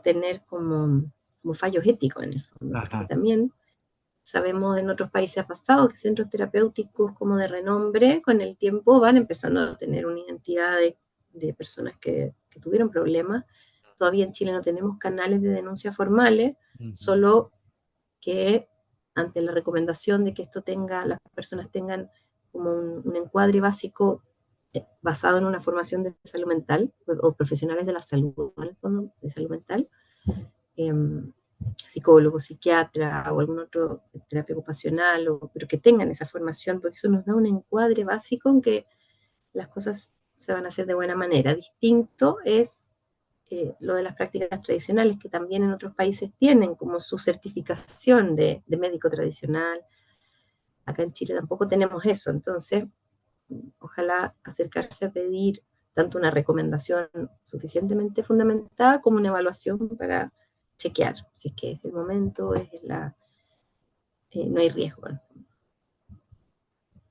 tener como fallos éticos en el fondo, porque Ajá. también sabemos en otros países ha pasado que centros terapéuticos como de renombre con el tiempo van empezando a tener una identidad de personas que tuvieron problemas. Todavía en Chile no tenemos canales de denuncia formales, Ujú, solo que ante la recomendación de que esto tenga, las personas tengan como un encuadre básico basado en una formación de salud mental o profesionales de la salud, en el fondo, de salud mental, eh, psicólogo, psiquiatra o algún otro terapia ocupacional, pero que tengan esa formación, porque eso nos da un encuadre básico en que las cosas se van a hacer de buena manera. Distinto es lo de las prácticas tradicionales, que también en otros países tienen como su certificación de médico tradicional. Acá en Chile tampoco tenemos eso, entonces ojalá acercarse a pedir tanto una recomendación suficientemente fundamentada como una evaluación para chequear si es que es el momento, no hay riesgo, ¿no?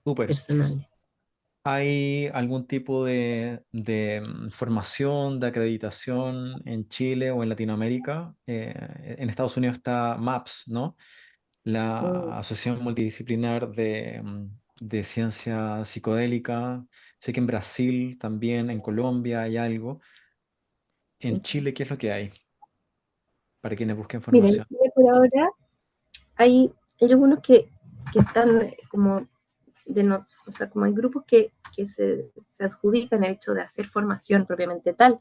súper. Personal. ¿Hay algún tipo formación, de acreditación en Chile o en Latinoamérica? En Estados Unidos está MAPS, ¿no? Mm, La Asociación Multidisciplinar de Ciencia Psicodélica. Sé que en Brasil también, en Colombia hay algo. En mm. Chile, ¿qué es lo que hay para quienes busquen Mira, en formación? Chile por ahora hay algunos que están como o sea, como hay grupos que se adjudican el hecho de hacer formación propiamente tal.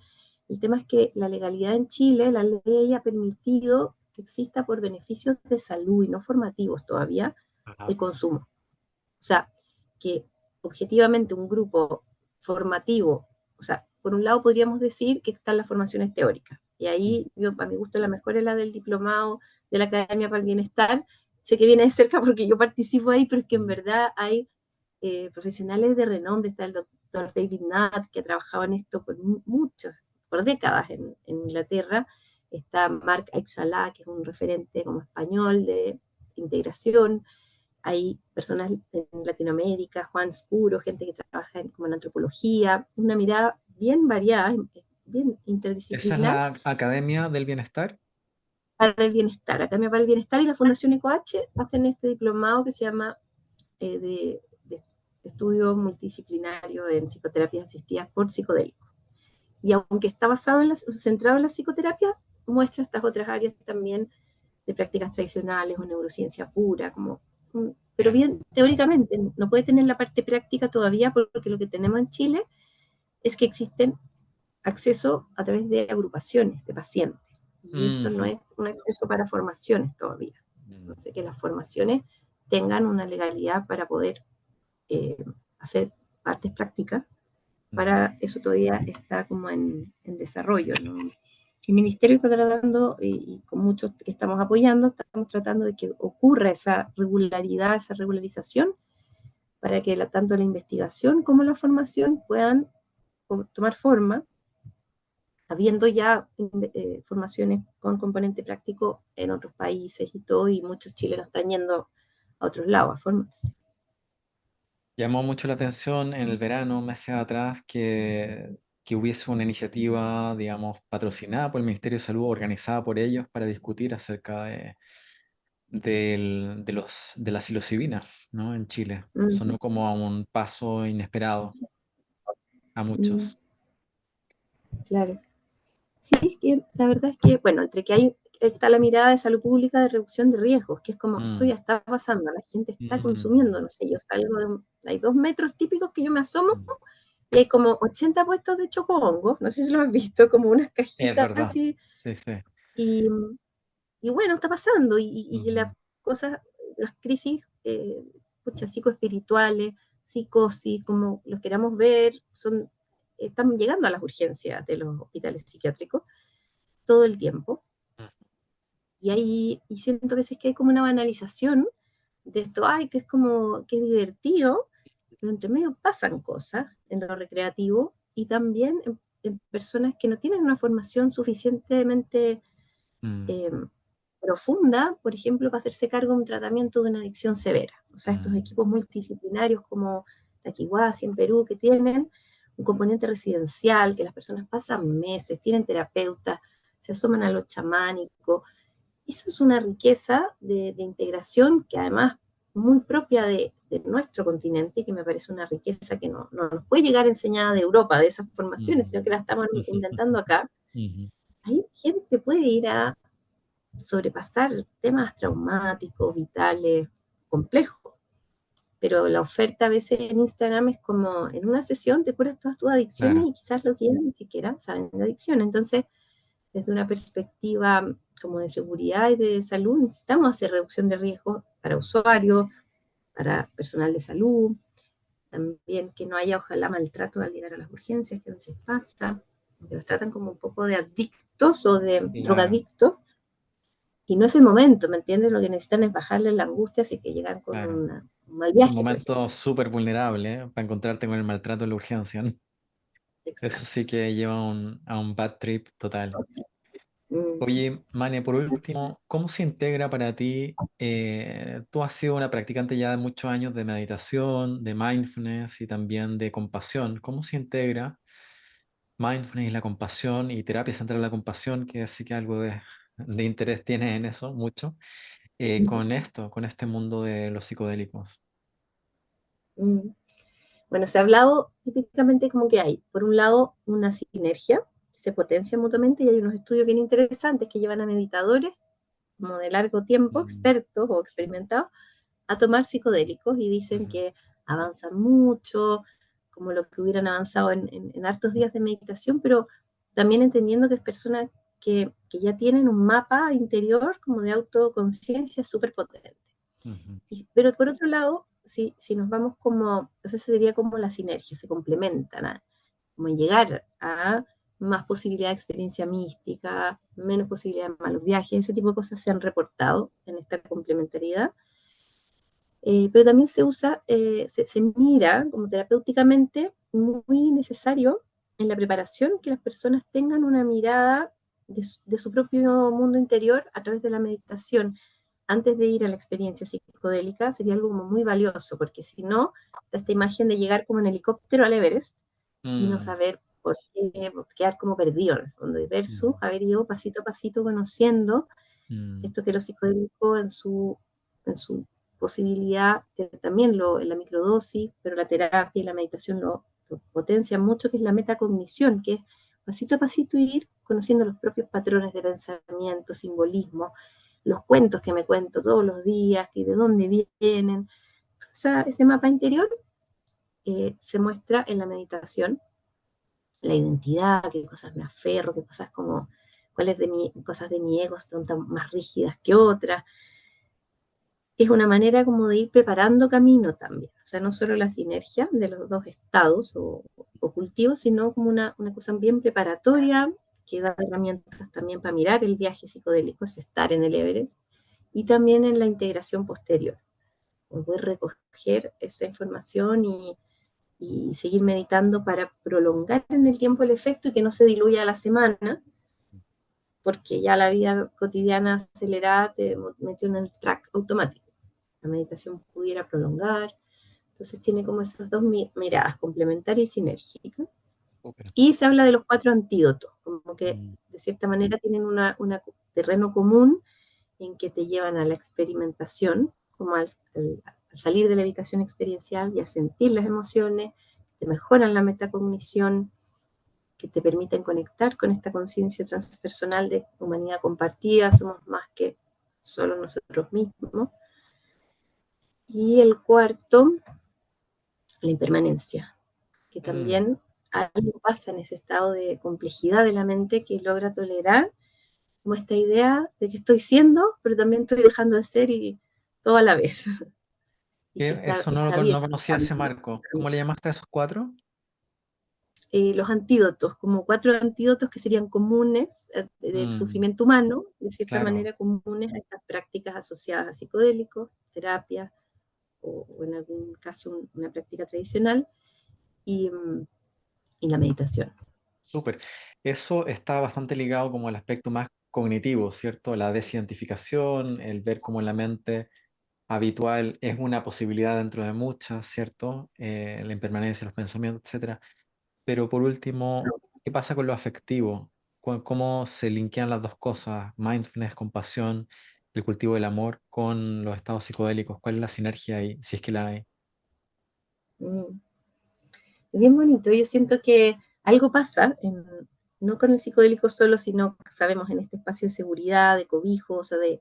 El tema es que la legalidad en Chile, la ley ha permitido que exista por beneficios de salud y no formativos todavía el Ajá. consumo. O sea, que objetivamente un grupo formativo, o sea, por un lado podríamos decir que están las formaciones teóricas, y Mm, ahí yo, a mi gusto, la mejor es la del diplomado de la Academia para el Bienestar. Sé que viene de cerca porque yo participo ahí, pero es que en mm. verdad hay profesionales de renombre. Está el doctor David Nutt, que ha trabajado en esto por por décadas en Inglaterra. Está Marc Aixalá, que es un referente como español de integración. Hay personas en Latinoamérica, Juan Scuro, gente que trabaja como en antropología, una mirada bien variada, bien ¿Esa es interdisciplinar la Academia del Bienestar? para el bienestar. Academia para el Bienestar y la Fundación EcoH hacen este diplomado que se llama de estudio multidisciplinario en psicoterapias asistidas por psicodélicos. Y aunque está basado centrado en la psicoterapia, muestra estas otras áreas también de prácticas tradicionales o neurociencia pura, pero Bien. bien teóricamente, no puede tener la parte práctica todavía porque lo que tenemos en Chile es que existen acceso a través de agrupaciones de pacientes, y eso no Ujú. es un acceso para formaciones todavía. Mm, Entonces, que las formaciones tengan una legalidad para poder eh, hacer partes prácticas, mm. para eso todavía está como en desarrollo, ¿no? El ministerio está tratando, y con muchos que estamos apoyando, estamos tratando de que ocurra esa regularidad, esa regularización, para que tanto la investigación como la formación puedan tomar forma, habiendo ya formaciones con componente práctico en otros países y todo, y muchos chilenos están yendo a otros lados a formarse. Llamó mucho la atención en el verano, meses atrás, que hubiese una iniciativa, digamos, patrocinada por el Ministerio de Salud, organizada por ellos, para discutir acerca de la psilocibina, ¿no? En Chile. Mm, Sonó como a un paso inesperado a mm, muchos. claro. Sí, es que la verdad es que, bueno, entre que está la mirada de salud pública de reducción de riesgos, que es como, esto Mm, ya está pasando, la gente está consumiendo, mm, no sé, yo salgo hay 2 metros típicos que yo me asomo mm. y hay como 80 puestos de chocobongo, no sé si lo has visto, como unas Es cajitas verdad. así, Sí, sí. y, y bueno, está pasando, y las Ujú, cosas, las crisis, pucha, psicoespirituales, psicosis, como los queramos ver, están llegando a las urgencias de los hospitales psiquiátricos todo el tiempo. Y y siento a veces que hay como una banalización de esto, ay, que es como, que es divertido, pero entre medio pasan cosas en lo recreativo, y también en personas que no tienen una formación suficientemente mm, eh, profunda, por ejemplo, para hacerse cargo de un tratamiento de una adicción severa. O sea, estos mm, equipos multidisciplinarios como Taquihuasi en Perú, que tienen un componente residencial, que las personas pasan meses, tienen terapeutas, se asoman a lo chamánico. Esa es una riqueza de integración que además muy propia de nuestro continente, y que me parece una riqueza que no nos puede llegar enseñada de Europa, de esas formaciones, mm. sino que la estamos inventando acá. Ujú. Ahí gente puede ir a sobrepasar temas traumáticos, vitales, complejos, pero la oferta a veces en Instagram es como, en una sesión te curas todas tus adicciones, Claro. y quizás lo que ellos ni siquiera saben de adicción. Entonces, desde una perspectiva como de seguridad y de salud, necesitamos hacer reducción de riesgos para usuarios, para personal de salud, también que no haya, ojalá, maltrato al llegar a las urgencias, que a veces pasa, que los tratan como un poco de adictos o de Claro, drogadictos, y no es el momento, ¿me entiendes? Lo que necesitan es bajarle la angustia, así que llegan con claro. un mal Es un viaje, por ejemplo. momento súper vulnerable, para encontrarte con el maltrato en la urgencia, ¿no? Eso Exacto. sí que lleva a un bad trip total. Mm, Oye, Mane, por último, ¿cómo se integra para ti? Tú has sido una practicante ya de muchos años de meditación, de mindfulness y también de compasión. ¿Cómo se integra mindfulness y la compasión y terapia central de la compasión, que sí que algo de interés tienes en eso, mucho, con esto, con este mundo de los psicodélicos? mm. Bueno, se ha hablado típicamente como que hay, por un lado, una sinergia que se potencia mutuamente, y hay unos estudios bien interesantes que llevan a meditadores como de largo tiempo, Mm, expertos o experimentados, a tomar psicodélicos, y dicen ujú, que avanzan mucho, como lo que hubieran avanzado en hartos días de meditación, pero también entendiendo que es personas que ya tienen un mapa interior como de autoconciencia súper potente. Ujú. Pero por otro lado, si nos vamos como, esa sería como la sinergia, se complementan, ¿ah? Como llegar a más posibilidad de experiencia mística, menos posibilidad de malos viajes, ese tipo de cosas se han reportado en esta complementariedad. Pero también se usa, se mira como terapéuticamente muy necesario en la preparación que las personas tengan una mirada de su propio mundo interior a través de la meditación antes de ir a la experiencia psicodélica. Sería algo como muy valioso, porque si no, esta imagen de llegar como en helicóptero al Everest y no Mm, saber por qué, quedar como perdido en el fondo, versus mm, haber ido pasito a pasito conociendo mm, esto que lo psicodélico en su posibilidad, también en la microdosis, pero la terapia y la meditación lo potencian mucho, que es la metacognición, que es pasito a pasito ir conociendo los propios patrones de pensamiento, simbolismo, los cuentos que me cuento todos los días, y de dónde vienen. Ese mapa interior se muestra en la meditación, la identidad, qué cosas me aferro, qué cosas como, cuáles de cosas de mi ego son tan más rígidas que otras. Es una manera como de ir preparando camino también. O sea, no solo la sinergia de los dos estados o cultivos, sino como una cosa bien preparatoria que da herramientas también para mirar el viaje psicodélico, es estar en el Everest, y también en la integración posterior. Poder recoger esa información y seguir meditando para prolongar en el tiempo el efecto y que no se diluya a la semana, porque ya la vida cotidiana acelerada te metió en el track automático. La meditación pudiera prolongar. Entonces tiene como esas dos miradas, complementaria y sinérgica. súper. Y se habla de los cuatro antídotos, como que Mm, de cierta manera tienen un terreno común en que te llevan a la experimentación, como al salir de la habitación experiencial y a sentir las emociones, te mejoran la metacognición, que te permiten conectar con esta conciencia transpersonal de humanidad compartida, somos más que solo nosotros mismos. Y el cuarto, la impermanencia, que mm. también algo pasa en ese estado de complejidad de la mente que logra tolerar como esta idea de que estoy siendo, pero también estoy dejando de ser y todo a la vez. Y que Eso no, está bien. no conocía ese marco. ¿Cómo le llamaste a esos cuatro? Los antídotos, como cuatro antídotos que serían comunes del Mm, sufrimiento humano, de cierta claro, manera comunes a estas prácticas asociadas a psicodélicos, terapia o en algún caso una práctica tradicional y, y la meditación. súper. Eso está bastante ligado como al aspecto más cognitivo, ¿cierto? La desidentificación, el ver cómo la mente habitual es una posibilidad dentro de muchas, ¿cierto? La impermanencia, los pensamientos, etcétera. Pero por último, ¿qué pasa con lo afectivo? ¿Cómo se linkean las dos cosas? Mindfulness, compasión, el cultivo del amor con los estados psicodélicos. ¿Cuál es la sinergia ahí, si es que la hay? Mm. Bien bonito, yo siento que algo pasa, no con el psicodélico solo, sino sabemos en este espacio de seguridad, de cobijo, o sea, de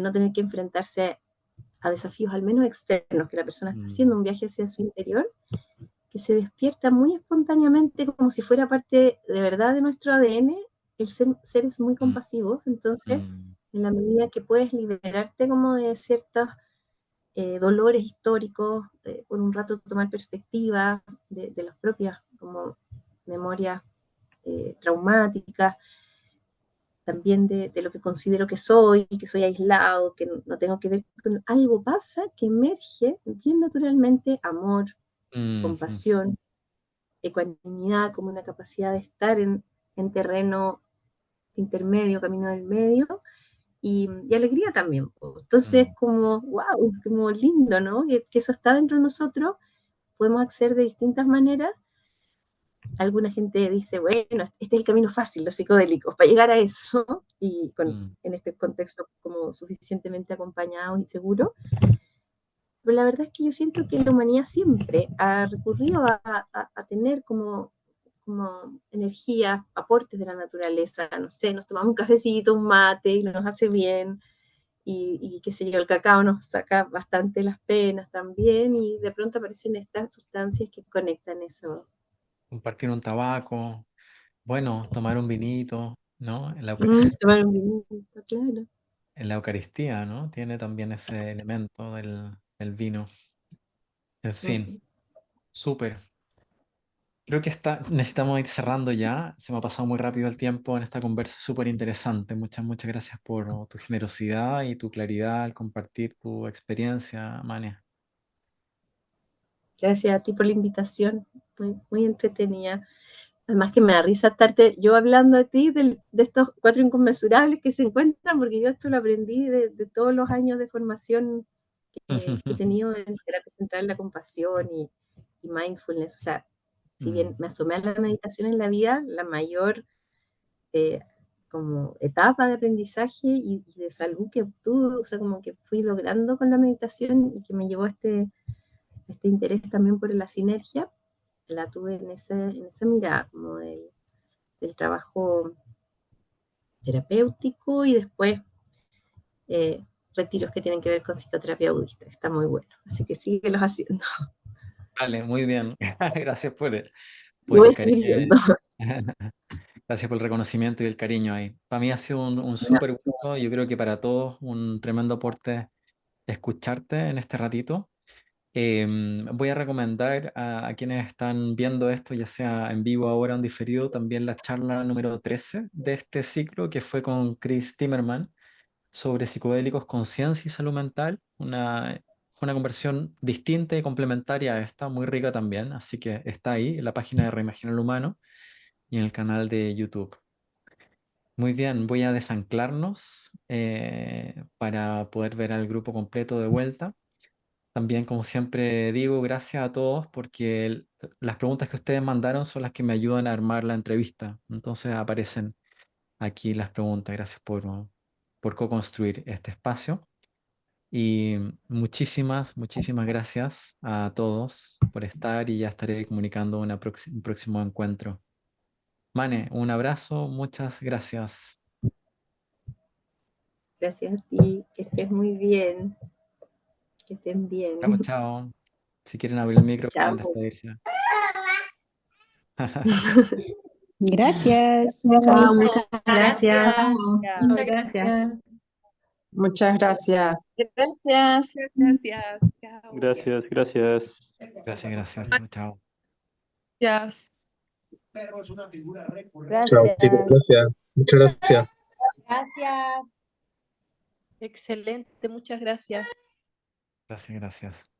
no tener que enfrentarse a desafíos al menos externos, que la persona está haciendo Mm, un viaje hacia su interior, que se despierta muy espontáneamente, como si fuera parte de verdad de nuestro ADN. El ser es muy mm, compasivo, entonces, mm, en la medida que puedes liberarte como de ciertos dolores históricos, por un rato tomar perspectiva de las propias como memorias traumáticas, también de lo que considero que soy aislado, que no tengo que ver con algo pasa que emerge bien naturalmente amor, mm, mm, compasión, ecuanimidad como una capacidad de estar en terreno intermedio, camino del medio, y alegría también. Entonces, mm, como, wow, como lindo, ¿no? Que eso está dentro de nosotros, podemos acceder de distintas maneras. Alguna gente dice, bueno, este es el camino fácil, los psicodélicos, para llegar a eso, y mm, en este contexto como suficientemente acompañados y seguros. Pero la verdad es que yo siento que la humanidad siempre ha recurrido a tener como energía, aportes de la naturaleza, no sé, nos tomamos un cafecito, un mate y nos hace bien, y qué sé yo, el cacao nos saca bastante las penas también, y de pronto aparecen estas sustancias que conectan eso. compartir un tabaco, bueno, tomar un vinito. ¿no? Tomar un vinito, claro. En la Eucaristía, ¿no? Tiene también ese elemento del vino. En fin, Ujú. súper. Creo que necesitamos ir cerrando ya. Se me ha pasado muy rápido el tiempo en esta conversa súper interesante. Muchas, muchas gracias por tu generosidad y tu claridad al compartir tu experiencia, Mane. Gracias a ti por la invitación, muy, muy entretenida. Además que me da risa estarte yo hablando de ti, de estos cuatro inconmensurables que se encuentran, porque yo esto lo aprendí de todos los años de formación que he tenido en terapia central, la compasión y mindfulness. O sea, si bien Mm, me asomé a la meditación en la vida, la mayor eh, como etapa de aprendizaje y de salud que obtuve, o sea, como que fui logrando con la meditación y que me llevó a este interés también por la sinergia, la tuve en esa mirada como del trabajo terapéutico y después eh, retiros que tienen que ver con psicoterapia budista. Está muy bueno, así que síguelos haciendo. Vale, muy bien. Gracias Yo por voy el a seguir cariño. viendo. Gracias por el reconocimiento y el cariño ahí. Para mí ha sido un súper gusto. Yo creo que para todos un tremendo aporte escucharte en este ratito. Voy a recomendar a quienes están viendo esto, ya sea en vivo ahora o en diferido, también la charla número 13 de este ciclo que fue con Chris Timmerman sobre psicodélicos, conciencia y salud mental. Fue una conversión distinta y complementaria a esta, muy rica también, así que está ahí en la página de Reimaginar lo Humano y en el canal de YouTube. Muy bien, voy a desanclarnos para poder ver al grupo completo de vuelta. También, como siempre digo, gracias a todos porque las preguntas que ustedes mandaron son las que me ayudan a armar la entrevista. Entonces aparecen aquí las preguntas. Gracias por co-construir este espacio. Y muchísimas, muchísimas gracias a todos por estar y ya estaré comunicando un próximo encuentro. Mane, un abrazo, muchas gracias. Gracias a ti, que estés muy bien, que estén Chao, bien. chao. Si quieren abrir el micro, pueden Chao. despedirse. Gracias. Chao, muchas gracias. Gracias. Chao. Muchas gracias. Muchas gracias. Gracias. Gracias. Chao. Gracias, gracias. Gracias, gracias. Chao, chao. Gracias. Chao, chicos, Gracias. gracias. Muchas gracias. Gracias. Excelente, muchas gracias. Gracias, gracias.